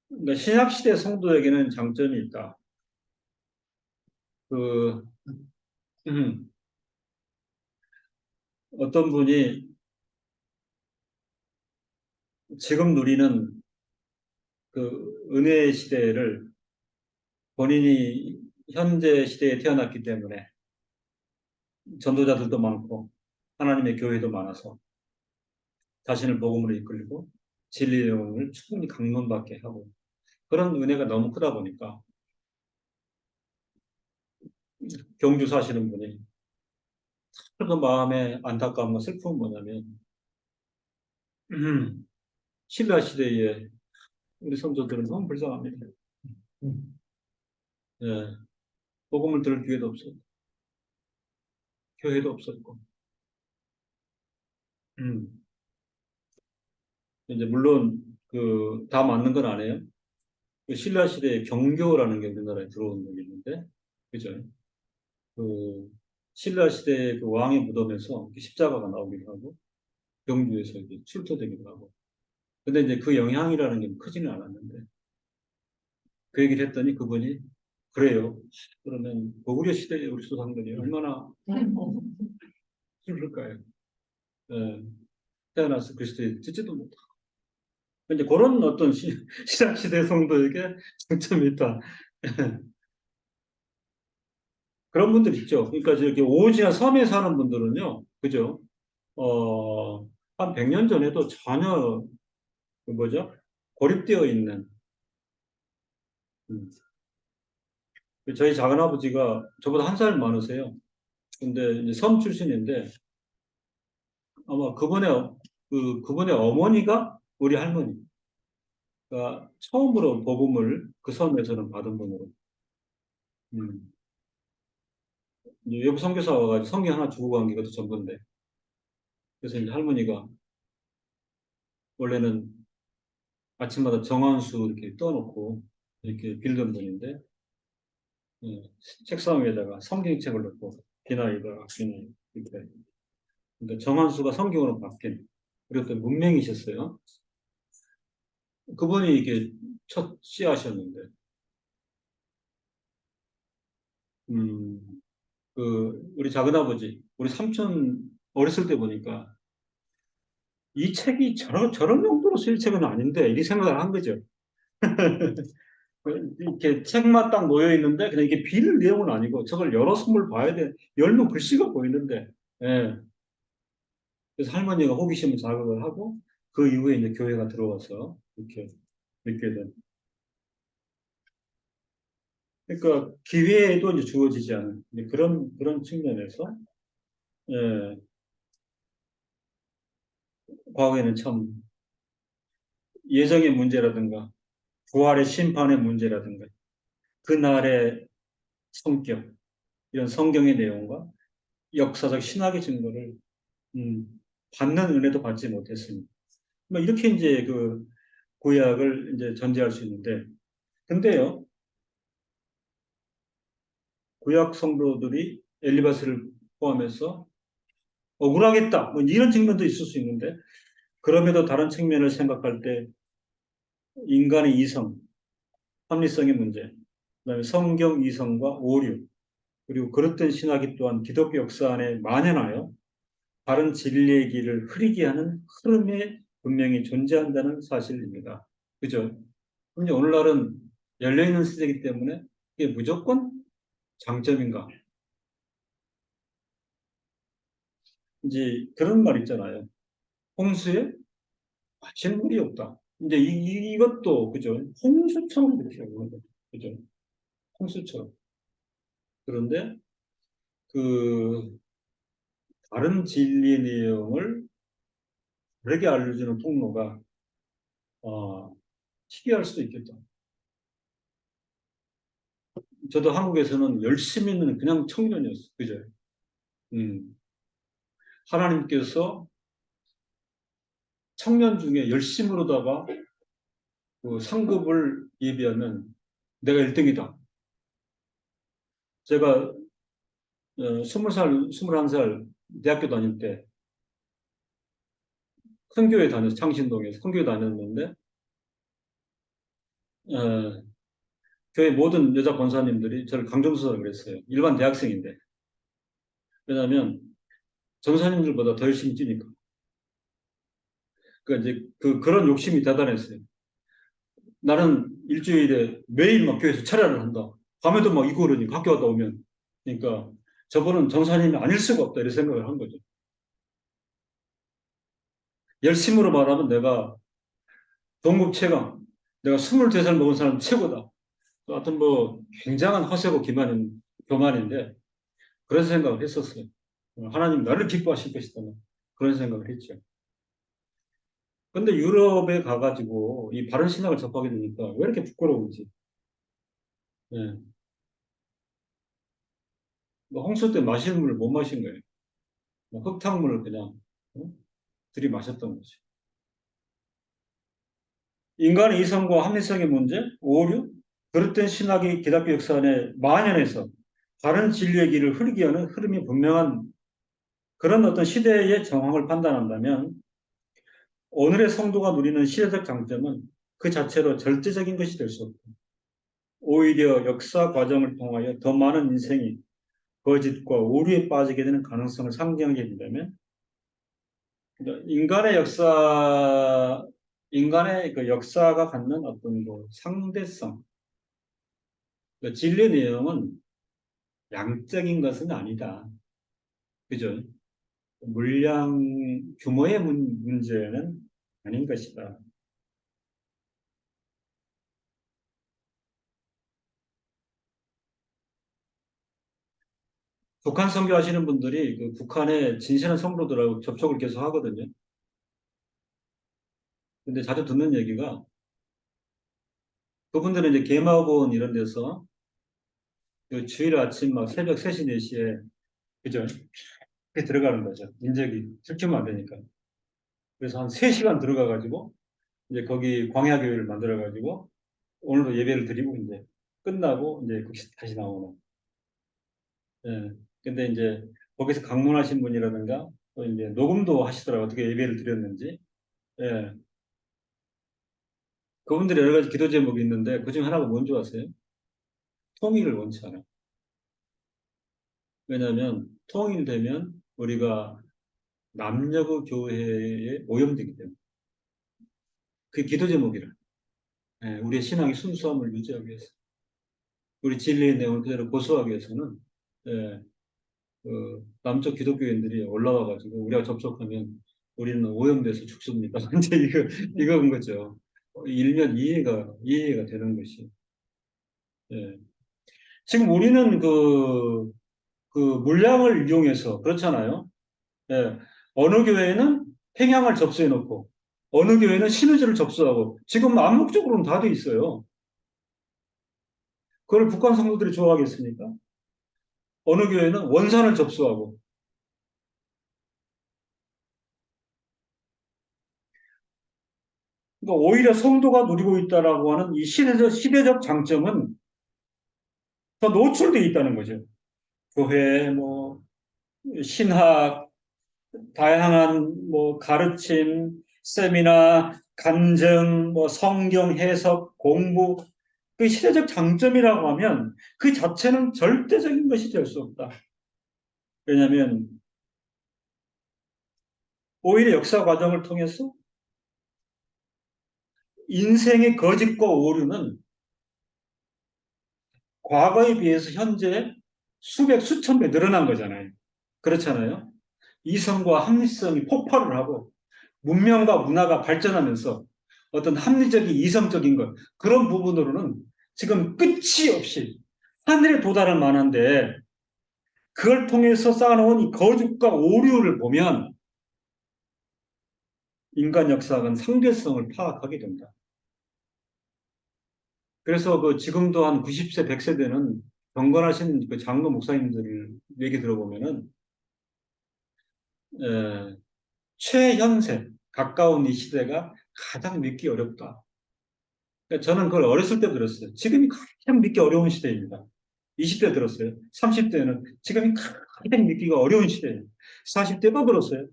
그러니까 신약시대 성도에게는 장점이 있다. 그 어떤 분이 지금 누리는 그 은혜의 시대를 본인이 현재 시대에 태어났기 때문에 전도자들도 많고 하나님의 교회도 많아서 자신을 복음으로 이끌고 진리의 영을 충분히 강론받게 하고 그런 은혜가 너무 크다 보니까 경주 사시는 분이 그 마음의 안타까움과 슬픔은 뭐냐면 신라 시대에 우리 선조들은 너무 불쌍합니다. 예, 복음을 들을 기회도 없었고 교회도 없었고 음, 이제 물론 그 다 맞는 건 아니에요. 그 신라 시대에 경교라는 게 우리나라에 들어온 적이 있는데 그죠? 그 신라 시대의 그 왕의 무덤에서 십자가가 나오기도 하고 경주에서 이제 출토되기도 하고 근데 이제 그 영향이라는 게 크지는 않았는데 그 얘기를 했더니 그분이 그래요. 그러면 고구려 시대의 우리 조상들이 얼마나 힘들까요? 예, 태어나서 그리스도에 듣지도 못하고 이제 그런 어떤 신학 시대 성도에게 장점이 있다. 그런 분들 있죠. 그러니까 이렇게 오지나 섬에 사는 분들은요, 그죠? 어, 한 100년 전에도 전혀 그 뭐죠? 고립되어 있는 음. 저희 작은아버지가 저보다 한 살 많으세요. 근데 이제 섬 출신인데 아마 그분의 어머니가 우리 할머니가 처음으로 복음을 그 섬에서는 받은 분으로 음. 이제 외부 선교사 와가지고 성경 하나 주고 간 게 그것도 전부인데 그래서 이제 할머니가 원래는 아침마다 정한수 이렇게 떠놓고 이렇게 빌던 분인데 예, 책상 위에다가 성경책을 놓고 비나이다 비나이 이렇게 그러니까 정한수가 성경으로 바뀐 그리고 또 문맹이셨어요. 그분이 이게 첫 씨앗이었는데 음, 그 우리 작은아버지 우리 삼촌 어렸을 때 보니까 이 책이 저런 용도로 쓸 책은 아닌데, 이 생각을 한 거죠. 이렇게 책만 딱 놓여 있는데, 그냥 이게 빌 내용은 아니고, 저걸 여러 선물 봐야 돼. 열면 글씨가 보이는데, 예. 그래서 할머니가 호기심을 자극을 하고, 그 이후에 이제 교회가 들어와서, 이렇게 믿게 된. 그러니까, 기회도 이제 주어지지 않은, 이제 그런 측면에서, 예, 과거에는 참, 예정의 문제라든가, 부활의 심판의 문제라든가, 그날의 성격, 이런 성경의 내용과 역사적 신학의 증거를 음, 받는 은혜도 받지 못했습니다. 뭐 이렇게 이제 그 구약을 이제 전제할 수 있는데, 근데요, 구약 성도들이 엘리바스를 포함해서 억울하겠다, 뭐 이런 측면도 있을 수 있는데, 그럼에도 다른 측면을 생각할 때 인간의 이성, 합리성의 문제, 그다음에 성경 이성과 오류, 그리고 그릇된 신학이 또한 기독교 역사 안에 만연하여 바른 진리의 길을 흐리게 하는 흐름에 분명히 존재한다는 사실입니다. 그죠? 근데 오늘날은 열려있는 시대이기 때문에 이게 무조건 장점인가? 이제 그런 말 있잖아요. 홍수에 마실 물이 없다. 이제 이것도, 그죠? 홍수처럼 이렇게 오는 거죠. 그죠? 홍수처럼. 그런데 그 다른 진리의 내용을 다르게 알려주는 통로가 특이할 수도 있겠다. 저도 한국에서는 열심히 있는 그냥 청년이었어요. 그죠? 음. 하나님께서 청년 중에 열심으로다가 그 상급을 예비하면 내가 1등이다. 제가 20살, 21살 대학교 다닐 때 큰 교회 다녔어요. 창신동에서 큰 교회 다녔는데 어, 교회 모든 여자 권사님들이 저를 강점수라고 그랬어요. 일반 대학생인데. 왜냐하면 전사님들보다 더 열심히 뛰니까. 그러니까 이제 그런 욕심이 대단했어요. 나는 일주일에 매일 막 교회에서 철야를 한다. 밤에도 막 이고 그러니까 학교 갔다 오면. 그러니까 저분은 전사님이 아닐 수가 없다. 이런 생각을 한 거죠. 열심으로 말하면 내가 동급 최강, 내가 23살 먹은 사람 최고다. 하여튼 뭐 굉장한 허세고 교만인데 그런 생각을 했었어요. 하나님 나를 기뻐하실 것이다. 그런 생각을 했죠. 근데 유럽에 가가지고 이 바른 신학을 접하게 되니까 왜 이렇게 부끄러운지. 예. 뭐 홍수 때 마실 물을 못 마신 거예요. 뭐 흙탕물을 그냥 어? 들이마셨던 거죠. 인간의 이성과 합리성의 문제, 오류, 그릇된 신학이 기독교 역사 안에 만연해서 다른 진리의 길을 흐르게 하는 흐름이 분명한 그런 어떤 시대의 정황을 판단한다면 오늘의 성도가 누리는 시대적 장점은 그 자체로 절대적인 것이 될 수 없고 오히려 역사 과정을 통하여 더 많은 인생이 거짓과 오류에 빠지게 되는 가능성을 상정하게 된다면 그러니까 인간의 그 역사가 갖는 어떤 그 상대성, 그러니까 진리 내용은 양적인 것은 아니다. 그죠? 물량 규모의 문제는 아닌 것이다. 북한 선교 하시는 분들이 그 북한의 진실한 성도들하고 접촉을 계속 하거든요. 근데 자주 듣는 얘기가 그분들은 이제 개마고원 이런 데서 그 주일 아침 막 새벽 3시, 4시에 그죠? 그렇게 들어가는 거죠. 인적이 들키면 안 되니까. 그래서 한 3시간 들어가가지고 이제 거기 광야교회를 만들어가지고 오늘도 예배를 드리고 이제 끝나고 이제 다시 나오는. 예. 근데 이제 거기서 강론하신 분이라든가 또 이제 녹음도 하시더라고요. 어떻게 예배를 드렸는지. 예. 그분들이 여러 가지 기도 제목이 있는데 그중 하나가 뭔지 아세요? 통일을 원치 않아요. 왜냐하면 통일되면 우리가 남녀그 교회에 오염되기 때문에. 그 기도 제목이라. 예, 우리의 신앙의 순수함을 유지하기 위해서. 우리 진리의 내용을 그대로 고수하기 위해서는, 예, 남쪽 기독교인들이 올라와가지고 우리가 접촉하면 우리는 오염돼서 죽습니다. 이제 이거인 거죠. 일면 이해가 되는 것이. 예. 지금 우리는 그 물량을 이용해서, 그렇잖아요. 예. 어느 교회는 팽향을 접수해 놓고, 어느 교회는 신의주를 접수하고, 지금 암묵적으로는 다 돼 있어요. 그걸 북한 성도들이 좋아하겠습니까? 어느 교회는 원산을 접수하고, 그러니까 오히려 성도가 누리고 있다라고 하는 이 시대적 장점은 더 노출되어 있다는 거죠. 교회, 뭐, 신학, 다양한 뭐 가르침, 세미나, 간증, 뭐 성경 해석, 공부, 그 시대적 장점이라고 하면 그 자체는 절대적인 것이 될 수 없다. 왜냐하면 오히려 역사 과정을 통해서 인생의 거짓과 오류는 과거에 비해서 현재 수백, 수천 배 늘어난 거잖아요. 그렇잖아요. 이성과 합리성이 폭발을 하고 문명과 문화가 발전하면서 어떤 합리적인 이성적인 것 그런 부분으로는 지금 끝이 없이 하늘에 도달할 만한데 그걸 통해서 쌓아놓은 이 거짓과 오류를 보면 인간 역사학은 상대성을 파악하게 된다. 그래서 그 지금도 한 90세, 100세 되는 경건하신 그 장로 목사님들 얘기 들어보면은 에, 최현세 가까운 이 시대가 가장 믿기 어렵다. 그러니까 저는 그걸 어렸을 때 들었어요. 지금이 가장 믿기 어려운 시대입니다. 20대 들었어요. 30대는 지금이 가장 믿기가 어려운 시대예요. 40대도 들었어요.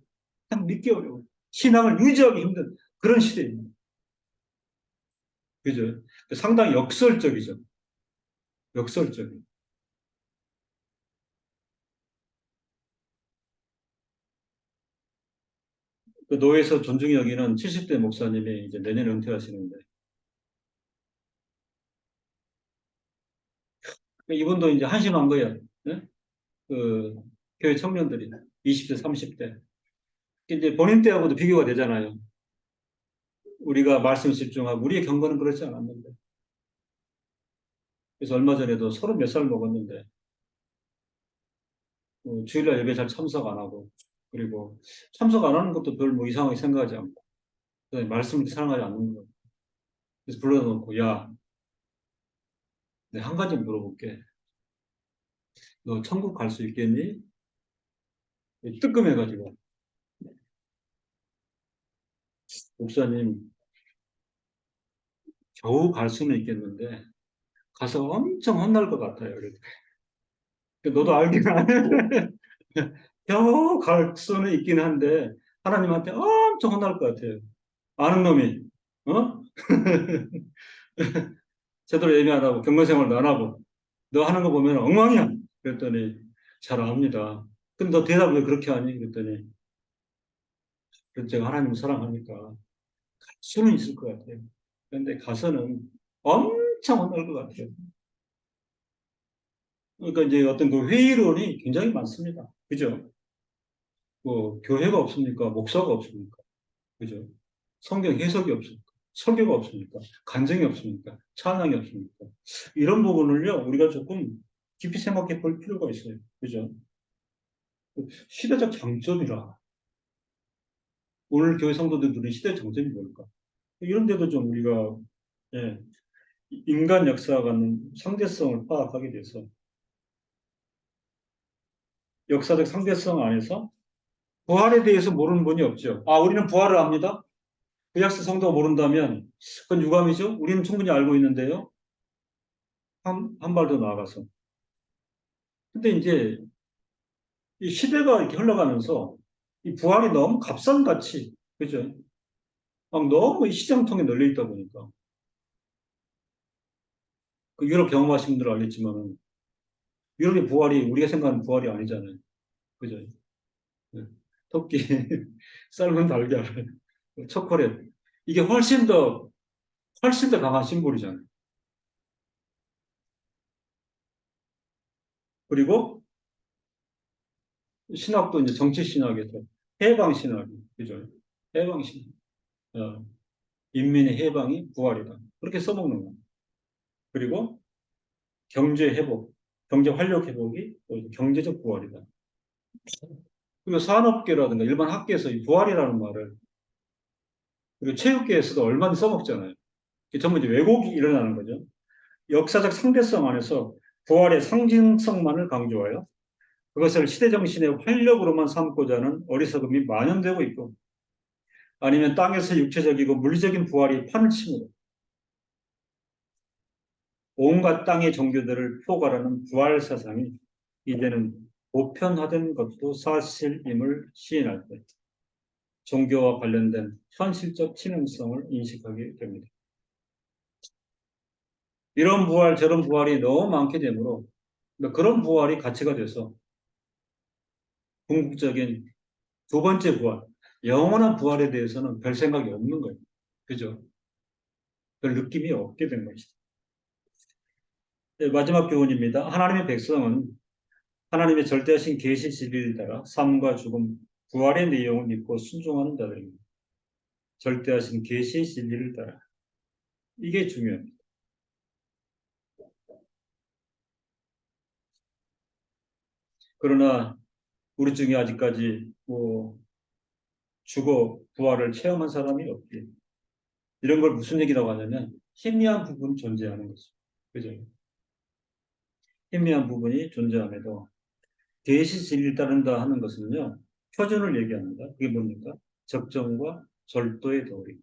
가장 믿기 어려운. 신앙을 유지하기 힘든 그런 시대입니다. 그죠? 상당히 역설적이죠. 역설적이. 그 노회에서 존중이 여기는 70대 목사님이 이제 내년에 은퇴하시는데 이분도 이제 한심한 거예요. 네? 그 교회 청년들이 20대, 30대. 이제 본인 때하고도 비교가 되잖아요. 우리가 말씀 집중하고 우리의 경건은 그렇지 않았는데. 그래서 얼마 전에도 30 몇 살 먹었는데 주일날 예배 잘 참석 안 하고 그리고 참석 안 하는 것도 별 뭐 이상하게 생각하지 않고 말씀을 사랑하지 않는 거. 그래서 불러놓고 야, 내가 한 가지 물어볼게. 너 천국 갈 수 있겠니? 뜨끔해가지고 목사님 겨우 갈 수는 있겠는데 가서 엄청 혼날 것 같아요. 너도 알긴 아네. 겨우 갈 수는 있긴 한데 하나님한테 엄청 혼날 것 같아요. 아는 놈이 어? 제대로 예배 안 하고 경건생활도 안 하고 너 하는 거 보면 엉망이야. 그랬더니 잘 압니다. 근데 너 대답을 왜 그렇게 하니? 그랬더니 그래서 제가 하나님 사랑하니까 갈 수는 있을 것 같아요. 그런데 가서는 엄청 혼날 것 같아요. 그러니까 이제 어떤 그 회의론이 굉장히 많습니다. 그죠? 뭐 교회가 없습니까? 목사가 없습니까? 그죠? 성경 해석이 없습니까? 설교가 없습니까? 간증이 없습니까? 찬양이 없습니까? 이런 부분을요, 우리가 조금 깊이 생각해 볼 필요가 있어요. 그죠? 시대적 장점이라. 오늘 교회 성도들 누린 시대적 장점이 뭘까? 이런 데도 좀 우리가, 예, 인간 역사가 갖는 상대성을 파악하게 돼서, 역사적 상대성 안에서 부활에 대해서 모르는 분이 없죠. 아, 우리는 부활을 압니다. 구약서 성도가 모른다면, 그건 유감이죠? 우리는 충분히 알고 있는데요. 한 발 더 나아가서. 근데 이제 이 시대가 이렇게 흘러가면서 이 부활이 너무 값싼 가치, 그죠? 막 너무 이 시장통에 널려 있다 보니까 그 유럽 경험하신 분들은 알겠지만은 유럽의 부활이 우리가 생각하는 부활이 아니잖아요. 그죠? 네. 토끼, 삶은 달걀, 초콜릿. 이게 훨씬 더 강한 심볼이잖아요. 그리고 신학도 이제 정치 신학에서 해방 신학, 그죠? 해방 신학. 어, 인민의 해방이 부활이다. 그렇게 써먹는 거예요. 그리고 경제 회복, 경제 활력 회복이 또 경제적 부활이다. 그리고 산업계라든가 일반 학계에서 이 부활이라는 말을, 그리고 체육계에서도 얼마나 써먹잖아요. 이게 전부 이제 왜곡이 일어나는 거죠. 역사적 상대성 안에서 부활의 상징성만을 강조하여 그것을 시대 정신의 활력으로만 삼고자 하는 어리석음이 만연되고 있고, 아니면 땅에서 육체적이고 물리적인 부활이 판을 치므로 온갖 땅의 종교들을 포괄하는 부활 사상이 이제는 보편화된 것도 사실임을 시인할 때 종교와 관련된 현실적 친응성을 인식하게 됩니다. 이런 부활, 저런 부활이 너무 많게 되므로 그런 부활이 가치가 돼서 궁극적인 두 번째 부활, 영원한 부활에 대해서는 별 생각이 없는 거예요. 그죠? 별 느낌이 없게 된 것이죠. 네, 마지막 교훈입니다. 하나님의 백성은 하나님의 절대하신 계시 진리를 따라 삶과 죽음, 부활의 내용을 믿고 순종하는 자들입니다. 절대하신 계시 진리를 따라. 이게 중요합니다. 그러나 우리 중에 아직까지 뭐 죽어 부활을 체험한 사람이 없기. 이런 걸 무슨 얘기라고 하냐면 희미한 부분이 존재하는 거죠. 그죠? 희미한 부분이 존재함에도 계시 진리를 따른다 하는 것은요. 표준을 얘기합니다. 그게 뭡니까? 적정과 절도의 도리.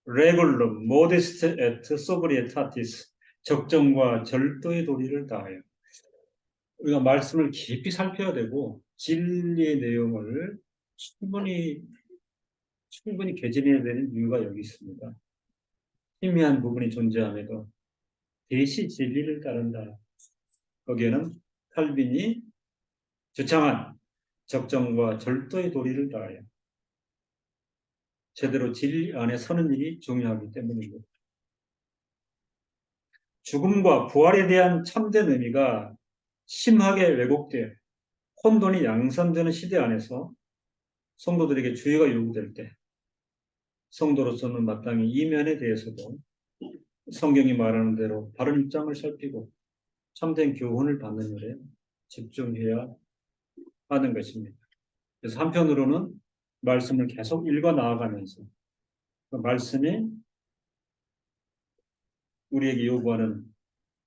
regulum, modest et sobrietatis. 적정과 절도의 도리를 다하여. 우리가 말씀을 깊이 살펴야 되고 진리의 내용을 충분히 개진해야 되는 이유가 여기 있습니다. 희미한 부분이 존재함에도 대시 진리를 따른다. 거기에는 칼빈이 주창한 적정과 절도의 도리를 다하여 제대로 진리 안에 서는 일이 중요하기 때문입니다. 죽음과 부활에 대한 참된 의미가 심하게 왜곡되어 혼돈이 양산되는 시대 안에서 성도들에게 주의가 요구될 때 성도로서는 마땅히 이면에 대해서도 성경이 말하는 대로 바른 입장을 살피고 참된 교훈을 받는 일에 집중해야 하는 것입니다. 그래서 한편으로는 말씀을 계속 읽어 나아가면서 그 말씀이 우리에게 요구하는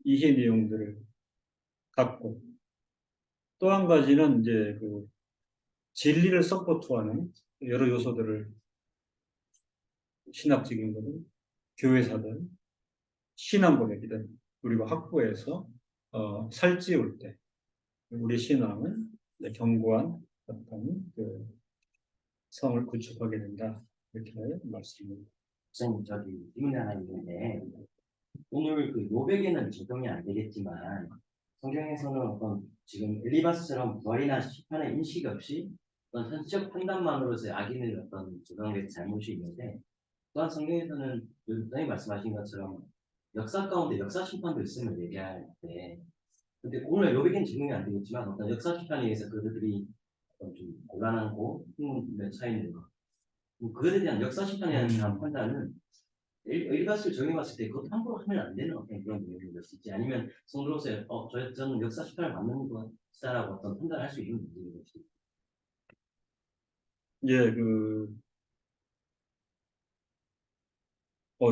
이해 내용들을 갖고 또 한 가지는 이제 그 진리를 서포트하는 여러 요소들을 신학적인 거는 교회사든 신앙고백이든 그리고 학부에서 살찌울 때 우리 신앙은 견고한 어떤 그 성을 구축하게 된다 이렇게 말씀입니다.
선생님, 저기 질문 하나 있는데, 오늘 그 요백에는 적용이 안 되겠지만, 성경에서는 어떤 지금 엘리바스처럼 부활이나 심판의 인식 없이 어떤 현실적 판단만으로서의 악인을 어떤 조정의 잘못이 있는데, 또한 성경에서는 선생님 말씀하신 것처럼 역사 가운데 역사 심판도 있음을 얘기할 때, 근데 오늘 요백에는 적용이 안 되겠지만 어떤 역사 심판에 의해서 그들이 어떤 좀 곤란하고 힘에 차 있는 것, 그것에 대한 역사 심판에 대한 판단은 일반적으로 정해봤을 때 그것도 함부로 하면 안 되는 어떤 그런 내용인 것이지 아니면 성도로서 저는 역사 심판을 받는 것이다라고 어떤 판단할 수 있는 문제인 것이.
예,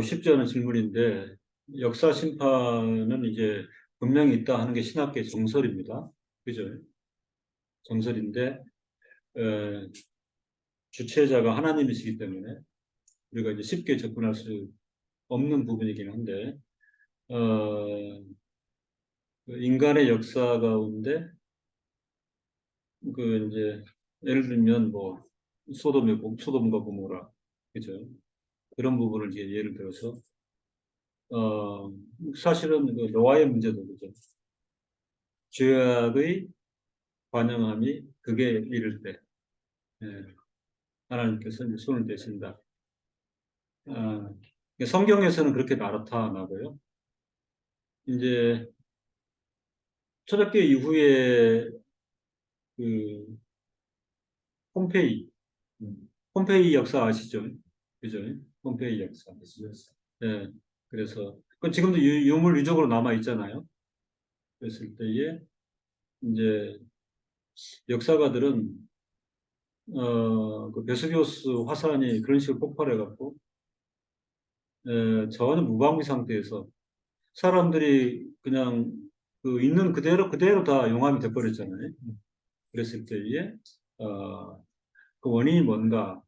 쉽지 않은 질문인데 역사 심판은 이제 분명히 있다 하는 게 신학계 정설입니다. 그죠? 정설인데 주체자가 하나님이시기 때문에 우리가 이제 쉽게 접근할 수 없는 부분이긴 한데 인간의 역사 가운데 그 이제 예를 들면 뭐 소돔과 고모라 그죠? 그런 부분을 이제 예를 들어서 어, 사실은 그 노아의 문제도 그죠? 죄악의 관영함이 극에 이를 때 예, 하나님께서 이제 손을 대신다. 아, 성경에서는 그렇게 나타나고요. 이제 초대교회 이후에 그 폼페이, 폼페이 역사 아시죠? 그죠? 폼페이 역사. 예, 그래서 그 지금도 유물 유적으로 남아 있잖아요. 그랬을 때에 이제 역사가들은 그 베수비우스 화산이 그런 식으로 폭발해갖고 전혀 무방비 상태에서 사람들이 그냥 그 있는 그대로 다 용암이 돼버렸잖아요. 그랬을 때에 그 원인이 뭔가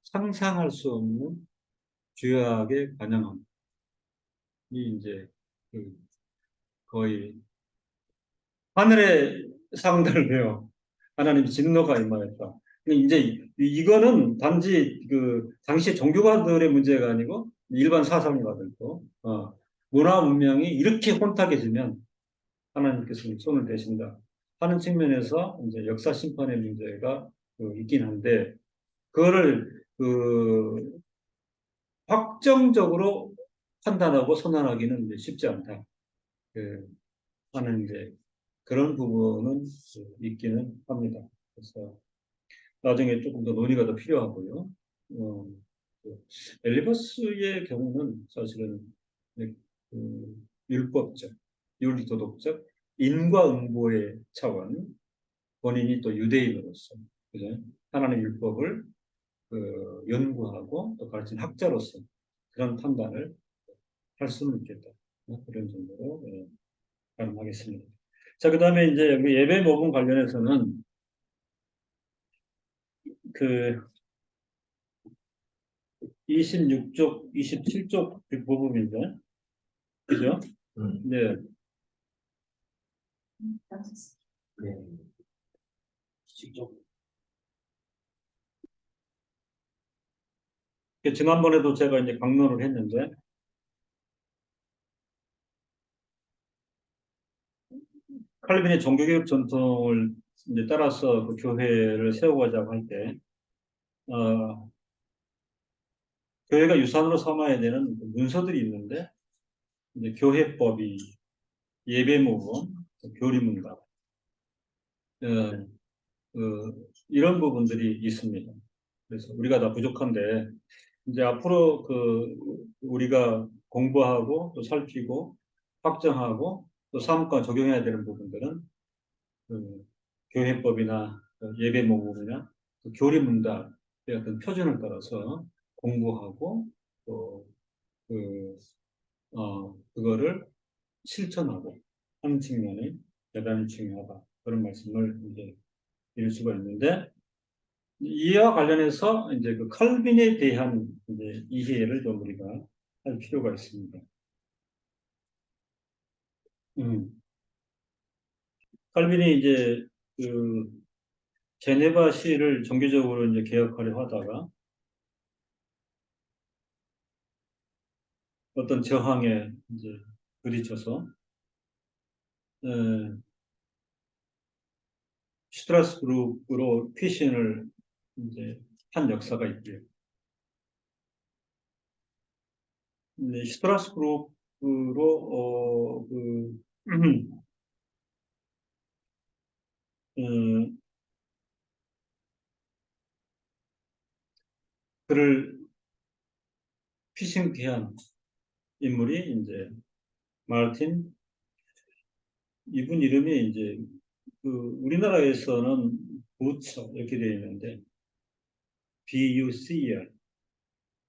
상상할 수 없는 죄악의 관영함이 이제 그 거의 하늘의 상들며 하나님 진노가 임하였다. 이제 이거는 단지 그 당시 종교가들의 문제가 아니고 일반 사상가들도 문화 문명이 이렇게 혼탁해지면 하나님께서 손을 대신다 하는 측면에서 이제 역사 심판의 문제가 있긴 한데 그거를 확정적으로 판단하고 선언하기는 이제 쉽지 않다. 하는 이제 그런 부분은 있기는 합니다. 그래서 나중에 조금 더 논의가 더 필요하고요. 그 엘리버스의 경우는 사실은 네, 율법적, 윤리도덕적, 인과응보의 차원, 본인이 또 유대인으로서, 그죠? 하나님의 율법을 연구하고 또 가르친 학자로서 그런 판단을 할 수는 있겠다. 그런 정도로 가능하겠습니다. 자, 그 다음에 이제 우리 예배 모금 관련해서는 그 26쪽, 27쪽 부분인데, 그죠? 네.
네. 직접
지난번에도 제가 이제 강론을 했는데, 칼빈의 종교개혁 전통을 이제 따라서 그 교회를 세워가자고 할 때, 교회가 유산으로 삼아야 되는 그 문서들이 있는데, 이제 교회법이, 예배모금, 교리문답, 어, 이런 부분들이 있습니다. 그래서 우리가 다 부족한데, 이제 앞으로 우리가 공부하고 또 살피고 확정하고 또 사무과 적용해야 되는 부분들은 그 교회법이나 예배 모금이나 교리 문답의 어떤 표준을 따라서 공부하고 또 그거를 실천하고 하는 측면이 대단히 중요하다. 그런 말씀을 이제 드릴 수가 있는데 이와 관련해서 이제 그 칼빈에 대한 이제 이해를 좀 우리가 할 필요가 있습니다. 칼빈이 이제 그 제네바 시를 정기적으로 이제 개혁하려 하다가 어떤 저항에 이제 부딪혀서 에, 슈트라스부르크로 피신을 이제 한 역사가 있고요. 슈트라스부르크로 그를 피신케한 인물이 이제 마르틴 이분 이름이 이제 우리나라에서는 부처 이렇게 되어 있는데 BUCER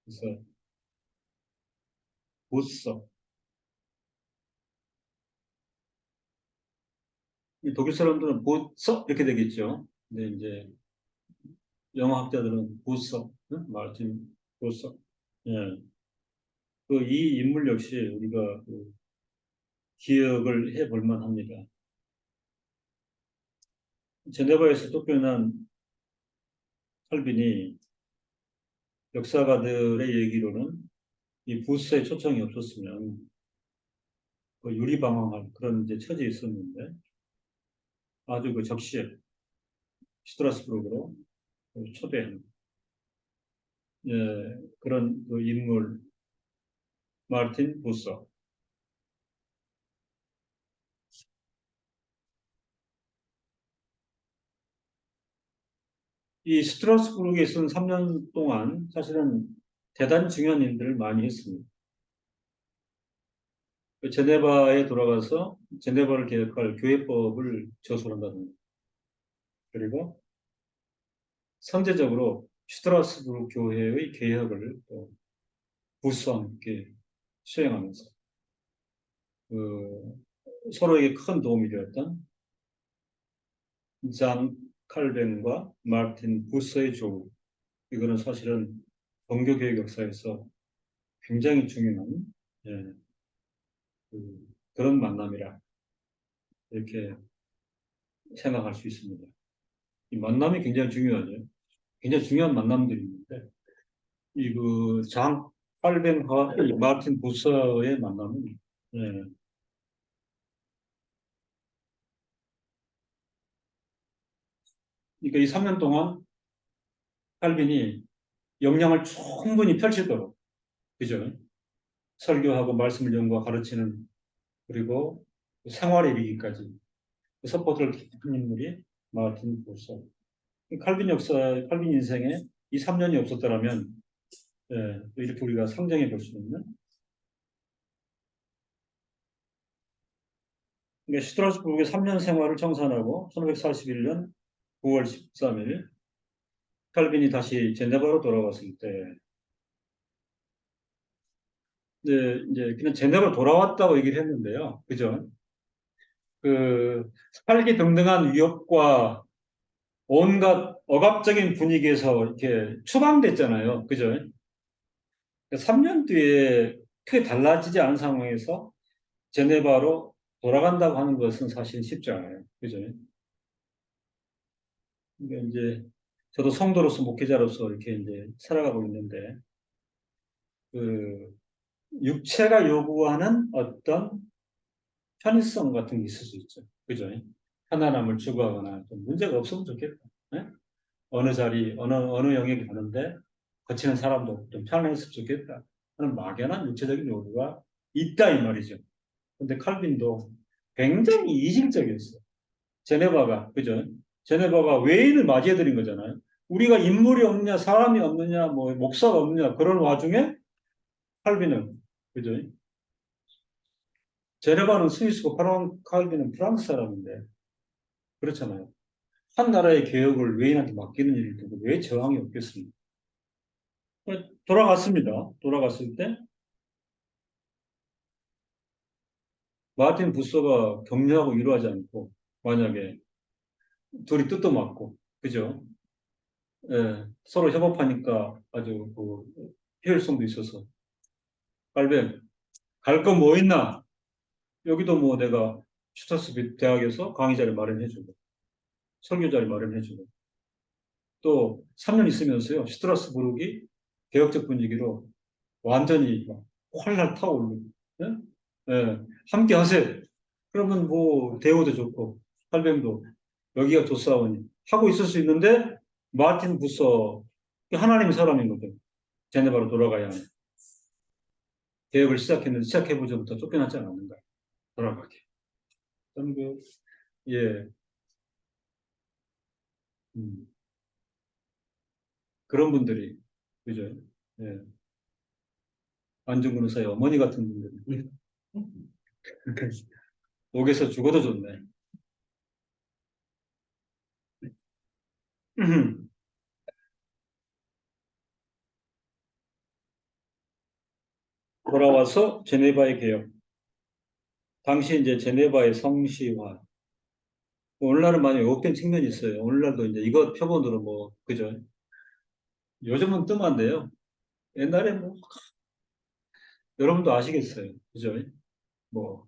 그래서 부처 독일 사람들은 부처 이렇게 되겠죠. 근데 이제 영어 학자들은 부처 마르틴 부처 예. 이 인물 역시 우리가 기억을 해볼 만합니다. 제네바에서 쫓겨난 칼빈이 역사가들의 얘기로는 이 부스에 초청이 없었으면 유리방황할 그런 이제 처지에 있었는데 아주 적시에 스트라스부르크로 초대한 예, 그런 그 인물 마르틴 부서. 이 스트라스부르크에 있은 3년 동안 사실은 대단히 중요한 일들을 많이 했습니다. 제네바에 돌아가서 제네바를 개혁할 교회법을 저술한다든가, 그리고 선제적으로 슈트라스부르크 교회의 개혁을 또 부스와 함께 수행하면서 그 서로에게 큰 도움이 되었던 잔 칼뱅과 마르틴 부서의 조우, 이거는 사실은 종교개혁 역사에서 굉장히 중요한 예, 그런 만남이라 이렇게 생각할 수 있습니다. 이 만남이 굉장히 중요하죠. 굉장히 중요한 만남들이 있는데 이장 칼뱅과 마르틴 부서의 만남은 예, 그러니까 이 3년 동안 칼빈이 역량을 충분히 펼치도록 그죠? 설교하고 말씀을 연구와 가르치는 그리고 생활에 이르기까지 그 서포트를 한 인물이 마르틴 부서. 칼빈 역사, 칼빈 인생에 이 3년이 없었더라면 예, 이렇게 우리가 상정해 볼 수 있는 그러니까 슈트라스부르크의 3년 생활을 청산하고 1541년 9월 13일 칼빈이 다시 제네바로 돌아왔을 때 이제 그냥 제네바로 돌아왔다고 얘기를 했는데요. 그죠? 그 살기 등등한 위협과 온갖 억압적인 분위기에서 이렇게 추방됐잖아요. 그죠? 3년 뒤에 크게 달라지지 않은 상황에서 제네바로 돌아간다고 하는 것은 사실 쉽지 않아요. 그죠? 그러니까 이제 저도 성도로서 목회자로서 이렇게 이제 살아가고 있는데 그 육체가 요구하는 어떤 편의성 같은 게 있을 수 있죠. 그죠? 편안함을 추구하거나 좀 문제가 없으면 좋겠다. 네? 어느 자리, 어느 영역에 가는데 거치는 사람도 좀 편안했으면 좋겠다. 하는 막연한 육체적인 요구가 있다 이 말이죠. 근데 칼빈도 굉장히 이질적이었어요. 제네바가, 그죠? 제네바가 외인을 맞이해드린 거잖아요. 우리가 인물이 없느냐, 사람이 없느냐, 뭐, 목사가 없느냐, 그런 와중에 칼빈은, 그죠? 제네바는 스위스고 칼빈은 프랑스 사람인데, 그렇잖아요. 한 나라의 개혁을 외인한테 맡기는 일을 두고 왜 저항이 없겠습니까? 돌아갔습니다. 돌아갔을 때, 마틴 부서가 격려하고 위로하지 않고, 만약에 둘이 뜻도 맞고, 그죠? 예, 서로 협업하니까 아주 그 효율성도 있어서 갈벤 갈 거 뭐 있나? 여기도 뭐 내가 슈타스비 대학에서 강의 자리 마련해주고 설교 자리 마련해주고 또 3년 있으면서요 슈트라스부르크이 개혁적 분위기로 완전히 막 활날 타오르고 예? 예, 함께 하세요. 그러면 뭐 대우도 좋고 할뱀도 여기가 좋사오니 하고 있을 수 있는데 마틴 부서 하나님의 사람인 거죠. 제네바로 돌아가야 하는. 개혁을 시작했는데 시작해보자부터 쫓겨나지 않았는가 돌아가게. 저는 예, 음, 그런 분들이 그죠? 예, 안중근 의사의 어머니 같은 분들이 옥에서 죽어도 좋네. 돌아와서 제네바의 개혁. 당시 이제 제네바의 성시화. 오늘날은 많이 왜곡된 측면이 있어요. 오늘날도 이제 이것 표본으로 뭐 그죠? 요즘은 뜸한데요. 옛날에 뭐 여러분도 아시겠어요. 그죠? 뭐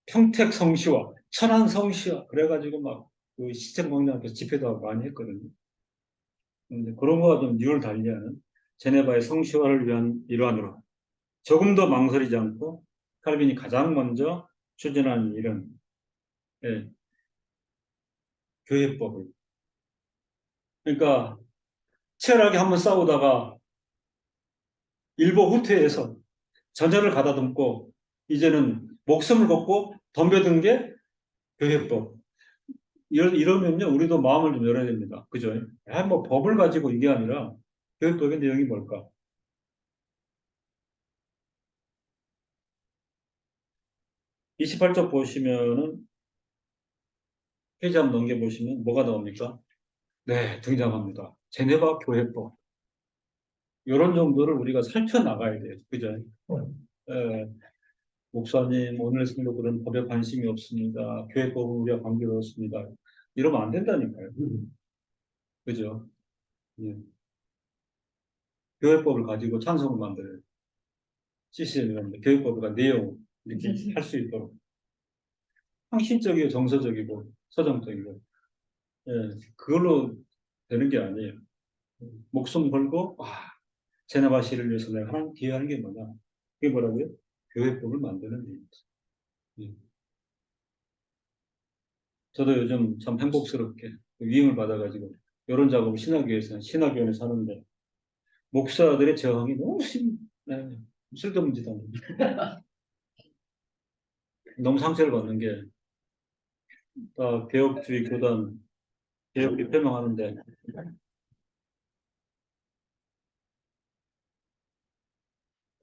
평택 성시화, 천안 성시화 그래가지고 막그 시청 공략 앞에서 집회도 하고 많이 했거든요. 근데 그런 거와 좀 뉴를 달리하는 제네바의 성시화를 위한 일환으로 조금 더 망설이지 않고 칼빈이 가장 먼저 추진한 일은 예, 교회법을. 그러니까 치열하게 한번 싸우다가 일보 후퇴해서 전열을 가다듬고 이제는 목숨을 걸고 덤벼든 게 교회법. 이러면요, 우리도 마음을 좀 열어야 됩니다. 그죠? 뭐 법을 가지고 이게 아니라 교회법의 내용이 뭘까? 28쪽 보시면은 페이지 한번 넘겨보시면 뭐가 나옵니까? 네, 등장합니다. 제네바 교회법. 이런 정도를 우리가 살펴나가야 돼요. 그죠? 예, 목사님, 오늘 성도들은 법에 관심이 없습니다. 교회법은 우리가 관계없습니다. 이러면 안 된다니까요. 그죠? 예. 교회법을 가지고 찬송을 만들어요. CCM이라는데 교회법과 내용 이렇게 할 수 있도록 상식적이고 정서적이고 서정적이고 예, 그걸로 되는 게 아니에요. 목숨 걸고 제네바 시를 위해서 내가 하나님 뒤에 하는 게 뭐냐? 그게 뭐라고요? 교회법을 만드는 일입니다. 예. 저도 요즘 참 행복스럽게 위임을 받아가지고 이런 작업을 신학교에서 하는데 목사들의 저항이 너무 네, 쓸데없는 짓 합니다. 너무 상처를 받는 게 다 개혁주의 교단 개혁이 표명하는데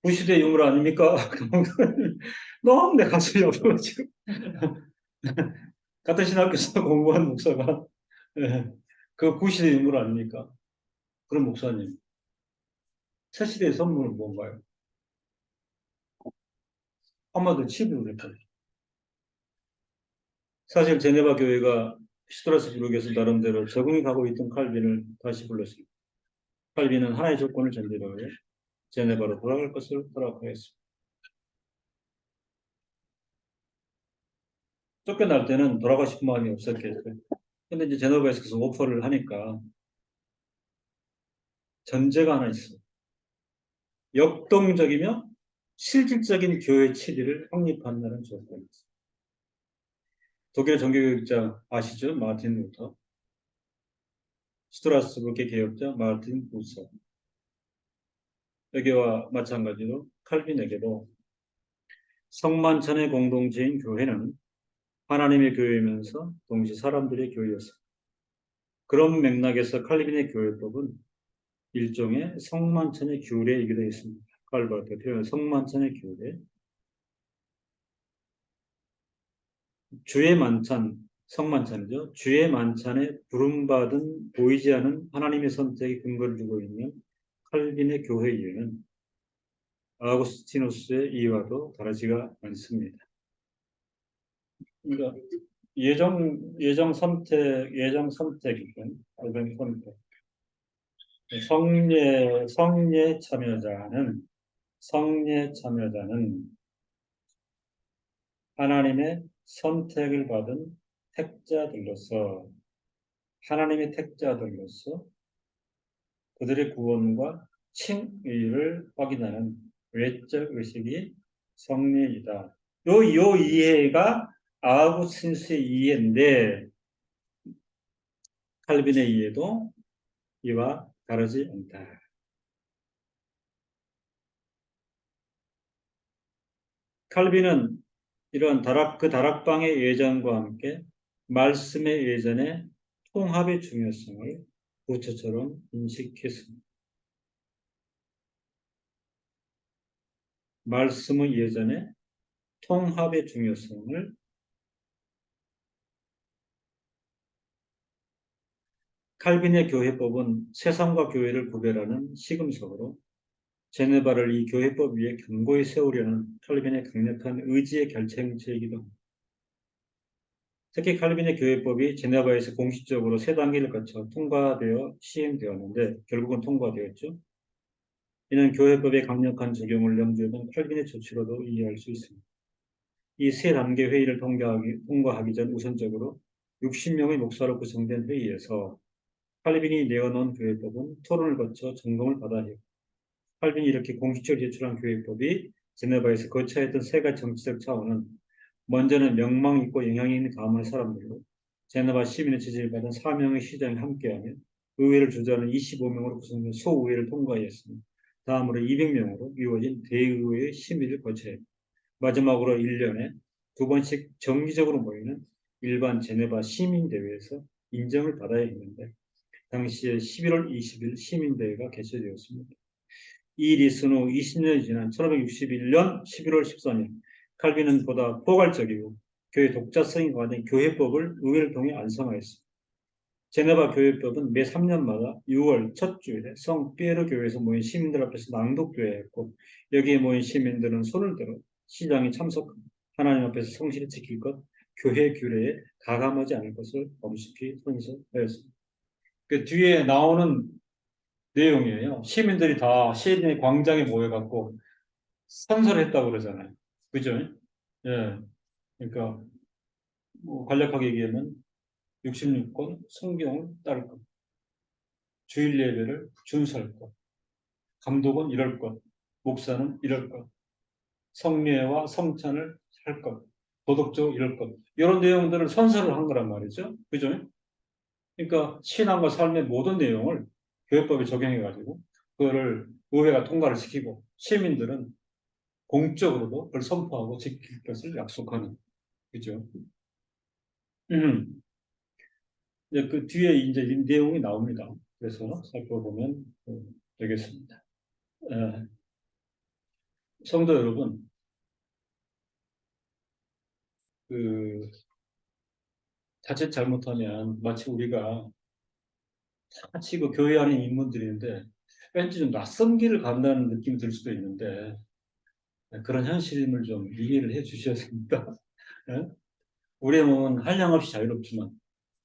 구시대 유물 아닙니까? 너무 내 가슴이 아파가지고 같은 신학교에서 공부한 목사가 예, 그 구시대 유물 아닙니까? 그런 목사님 새 시대의 선물은 뭔가요? 한마디로 치부를 했잖아요. 사실 제네바 교회가 스트라스부르크에서 나름대로 적응이 가고 있던 칼빈을 다시 불렀습니다. 칼빈은 하나의 조건을 전제로 해 제네바로 돌아갈 것을 허락하였습니다. 쫓겨날 때는 돌아가고 싶은 마음이 없었겠어요. 근데 이제 제네바에서 계속 오퍼를 하니까 전제가 하나 있어요. 역동적이며 실질적인 교회 치리를 확립한다는 조건이 있어요. 독일의 종교개혁자 아시죠? 마틴 루터. 스트라스부르크의 개혁자 마틴 부서. 여기와 마찬가지로 칼빈에게도 성만찬의 공동체인 교회는 하나님의 교회이면서 동시에 사람들의 교회였습니다. 그런 맥락에서 칼빈의 교회법은 일종의 성만찬의 규례이기도 했습니다. 칼바르트 표현 성만찬의 규례. 주의 만찬, 성만찬이죠. 주의 만찬에 부름받은 보이지 않은 하나님의 선택에 근거를 두고 있는 칼빈의 교회 이해는 아우구스티누스의 이해와도 다르지가 않습니다. 그러니까 예정 선택이건 선택. 성례 참여자는 하나님의 선택을 받은 하나님의 택자들로서 그들의 구원과 칭의를 확인하는 외적 의식이 성례이다. 요 이해가 아우구스티누스의 이해인데 칼빈의 이해도 이와 다르지 않다. 칼빈은 이러한 다락방의 예전과 함께 말씀의 예전의 통합의 중요성을 부처처럼 인식했습니다. 말씀의 예전의 통합의 중요성을 칼빈의 교회법은 세상과 교회를 구별하는 시금석으로 제네바를 이 교회법 위에 견고히 세우려는 칼빈의 강력한 의지의 결정체이기도 합니다. 특히 칼빈의 교회법이 제네바에서 공식적으로 세 단계를 거쳐 통과되어 시행되었는데 결국은 통과되었죠. 이는 교회법의 강력한 적용을 염두에 둔 칼빈의 조치로도 이해할 수 있습니다. 이 세 단계 회의를 통과하기 전 우선적으로 60명의 목사로 구성된 회의에서 칼빈이 내어놓은 교회법은 토론을 거쳐 점검을 받아야 해요. 칼빈이 이렇게 공식적으로 제출한 교회법이 제네바에서 거쳐야 했던 세 가지 정치적 차원은 먼저는 명망 있고 영향 있는 가문의 사람들로 제네바 시민의 지지를 받은 4명의 시장이 함께하며 의회를 주재하는 25명으로 구성된 소의회를 통과했습니다. 다음으로 200명으로 이루어진 대의회의 심의를 거쳐야 합니다. 마지막으로 1년에 2번씩 정기적으로 모이는 일반 제네바 시민대회에서 인정을 받아야 했는데 당시에 11월 20일 시민대회가 개최되었습니다. 이 일이 있은 후 20년이 지난 1561년 11월 14일 칼빈은 보다 포괄적이고 교회 독자성이 강화된 교회법을 의회를 통해 안성하였습니다. 제네바 교회법은 매 3년마다 6월 첫 주일에 성 피에르 교회에서 모인 시민들 앞에서 낭독되어야 했고 여기에 모인 시민들은 손을 들어 시장에 참석하고 하나님 앞에서 성실히 지킬 것, 교회 규례에 가감하지 않을 것을 엄숙히 선서하였습니다. 그 뒤에 나오는 내용이에요. 시민들이 다 시내 광장에 모여갖고 선서를 했다고 그러잖아요. 그죠? 예. 그러니까 뭐 간략하게 얘기하면 66권 성경을 따를 것, 주일 예배를 준수할 것, 감독은 이럴 것, 목사는 이럴 것, 성례와 성찬을 할 것, 도덕적으로 이럴 것. 이런 내용들을 선서를 한 거란 말이죠. 그죠? 그러니까 신앙과 삶의 모든 내용을 교회법에 적용해가지고 그거를 의회가 통과를 시키고 시민들은 공적으로도 그걸 선포하고 지킬 것을 약속하는. 그죠? 음. 이제 그 뒤에 이제 이 내용이 나옵니다. 그래서 살펴보면 되겠습니다. 에, 성도 여러분, 그 자칫 잘못하면 마치 우리가 같이 그 교회 안에 인문들인데 왠지 좀 낯선 길을 간다는 느낌이 들 수도 있는데 그런 현실임을 좀 이해를 해 주셔야 됩니다. 예? 우리의 몸은 한량없이 자유롭지만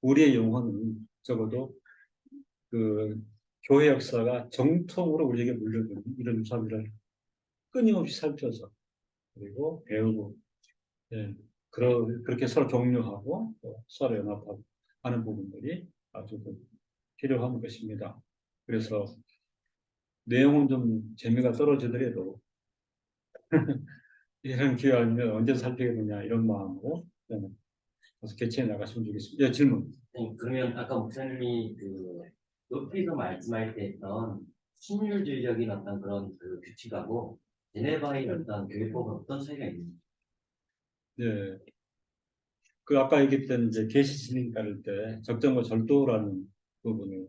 우리의 영혼은 적어도 그 교회 역사가 정통으로 우리에게 물려주는 이런 삶을 끊임없이 살펴서 그리고 배우고 예, 그렇게 서로 격려하고 또 서로 연합하고 하는 부분들이 아주 필요한 것입니다. 그래서 내용은 좀 재미가 떨어지더라도 이런 기회 아니면 언제 살피겠느냐 이런 마음으로 그래서 개최해 나갔으면 좋겠습니다. 예, 질문.
네, 그러면 아까 목사님이 그 높이서 말씀할 때 했던 신율주의적인 어떤 그런 그 규칙하고 제네바의 어떤 교회법은 어떤 차이가 있는지.
예, 그 아까 얘기했던 이제 계시 진행 따를 때 적정과 절도라는 부분을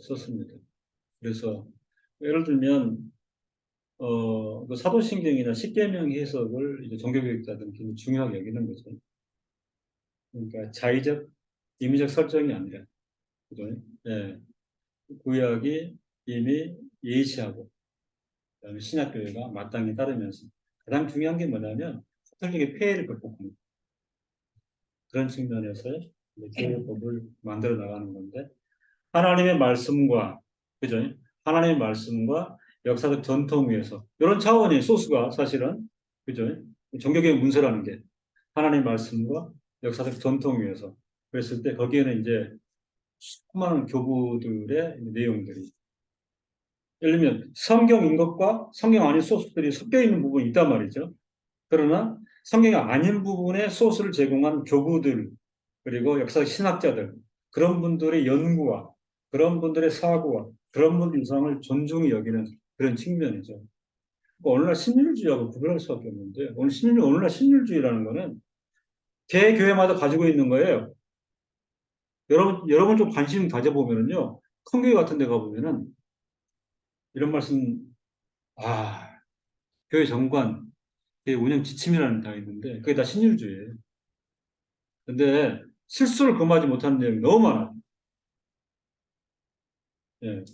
썼습니다. 그래서 예를 들면 그 사도신경이나 십계명 해석을 이제 종교교육자들은 굉장히 중요하게 여기는 거죠. 그러니까 자의적, 임의적 설정이 아니라, 그죠? 예, 구약이 이미 예시하고 그다음에 신약교회가 마땅히 따르면서 가장 중요한 게 뭐냐면 카톨릭의 폐해를 극복하는 그런 측면에서 교회법을 만들어 나가는 건데 하나님의 말씀과 그죠? 하나님의 말씀과 역사적 전통 위에서 이런 차원의 소스가 사실은 그죠? 종교개혁 문서라는 게 하나님의 말씀과 역사적 전통 위에서 그랬을 때 거기에는 이제 수많은 교부들의 내용들이 예를 들면 성경인 것과 성경 아닌 소스들이 섞여 있는 부분이 있단 말이죠. 그러나 성경이 아닌 부분에 소스를 제공한 교부들 그리고 역사적 신학자들 그런 분들의 연구와 그런 분들의 사고와 그런 분들 이상을 존중히 여기는 그런 측면이죠. 오늘날 신율주의하고 구별할 수밖에 없는데 오늘날 신율주의라는 거는 개교회마다 가지고 있는 거예요. 여러분 좀 관심 가져보면은요. 큰 교회 같은 데 가보면은 이런 말씀 교회 정관 교회 운영 지침이라는 게 다 있는데 그게 다 신율주의예요. 근데 실수를 금하지 못하는 내용이 너무 많아요. 예.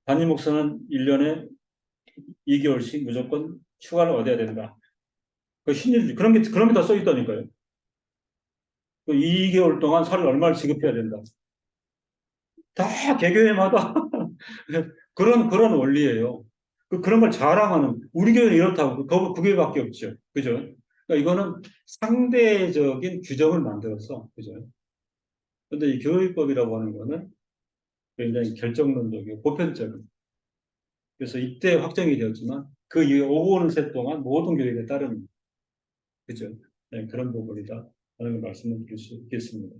담임 목사는 1년에 2개월씩 무조건 휴가를 얻어야 된다. 그 신일주의. 그런 게 다 써 있다니까요. 그 2개월 동안 살을 얼마를 지급해야 된다. 다 개교회마다 그런 원리예요. 그런 걸 자랑하는, 우리 교회는 이렇다고, 그 교회밖에 없죠. 그죠? 그러니까 이거는 상대적인 규정을 만들어서, 그죠? 근데 이 교육법이라고 하는 거는 굉장히 결정론적이고 보편적인. 그래서 이때 확정이 되었지만 그 이후에 오고 오는 새 동안 모든 교육에 따르는 그죠? 네, 그런 부분이다 하는 걸 말씀을 드릴 수 있겠습니다.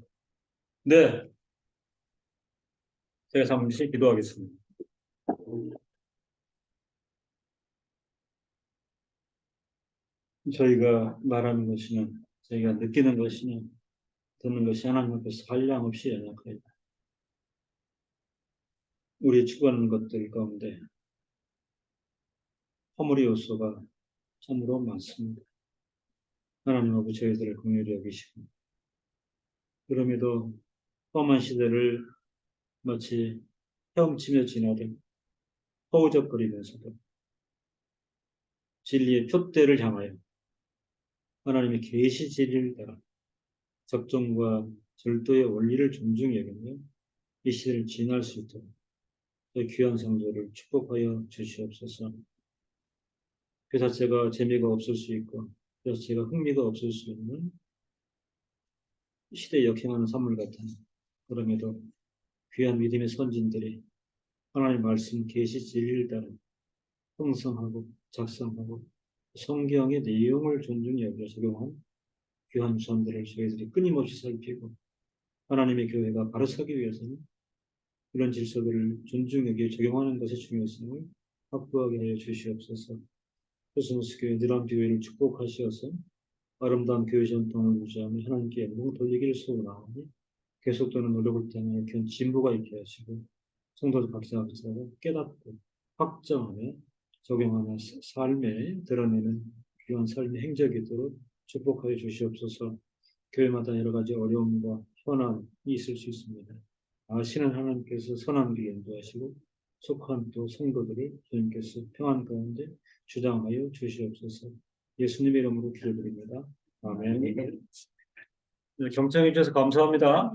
네, 제가 잠시 기도하겠습니다. 저희가 말하는 것이나 저희가 느끼는 것이나 듣는 것이 하나님 앞에서 한량없이 연약하다. 우리 추구하는 것들 가운데 허물의 요소가 참으로 많습니다. 하나님 아버지 저희들을 긍휼히 여기시고 그럼에도 험한 시대를 마치 헤엄치며 지나듯 허우적거리면서도 진리의 푯대를 향하여 하나님의 계시 진리를 따라 적정과 절도의 원리를 존중히 여기며 이 시대를 지날 수 있도록 그 귀한 성도를 축복하여 주시옵소서. 그 자체가 재미가 없을 수 있고 그 자체가 흥미가 없을 수 있는 시대에 역행하는 산물 같은 그럼에도 귀한 믿음의 선진들이 하나님의 말씀 계시 진리를 따라 형성하고 작성하고 성경의 내용을 존중히 여겨 적용한 귀한 선들을 저희들이 끊임없이 살피고 하나님의 교회가 바로 서기 위해서는 이런 질서들을 존중히 여겨 적용하는 것의 중요성을 확보하게 하여 주시옵소서. 코스모스 교회 느란 교회를 축복하시어서 아름다운 교회 전통을 유지하며 하나님께 영광 돌리기를 소원하오니 계속되는 노력을 통해 귀한 진보가 있게 하시고 성도들 각자가 깨닫고 확정하며 적용하며 삶에 드러내는 귀한 삶의 행적이 있도록 축복하여 주시옵소서. 교회마다 여러 가지 어려움과 현안이 있을 수 있습니다. 아시는 하나님께서 선한 길에 인도하시고 속한 또 성도들을 주님께서 평안 가운데 주장하여 주시옵소서. 예수님의 이름으로 기도드립니다. 아멘. 네, 경청해 주셔서 감사합니다.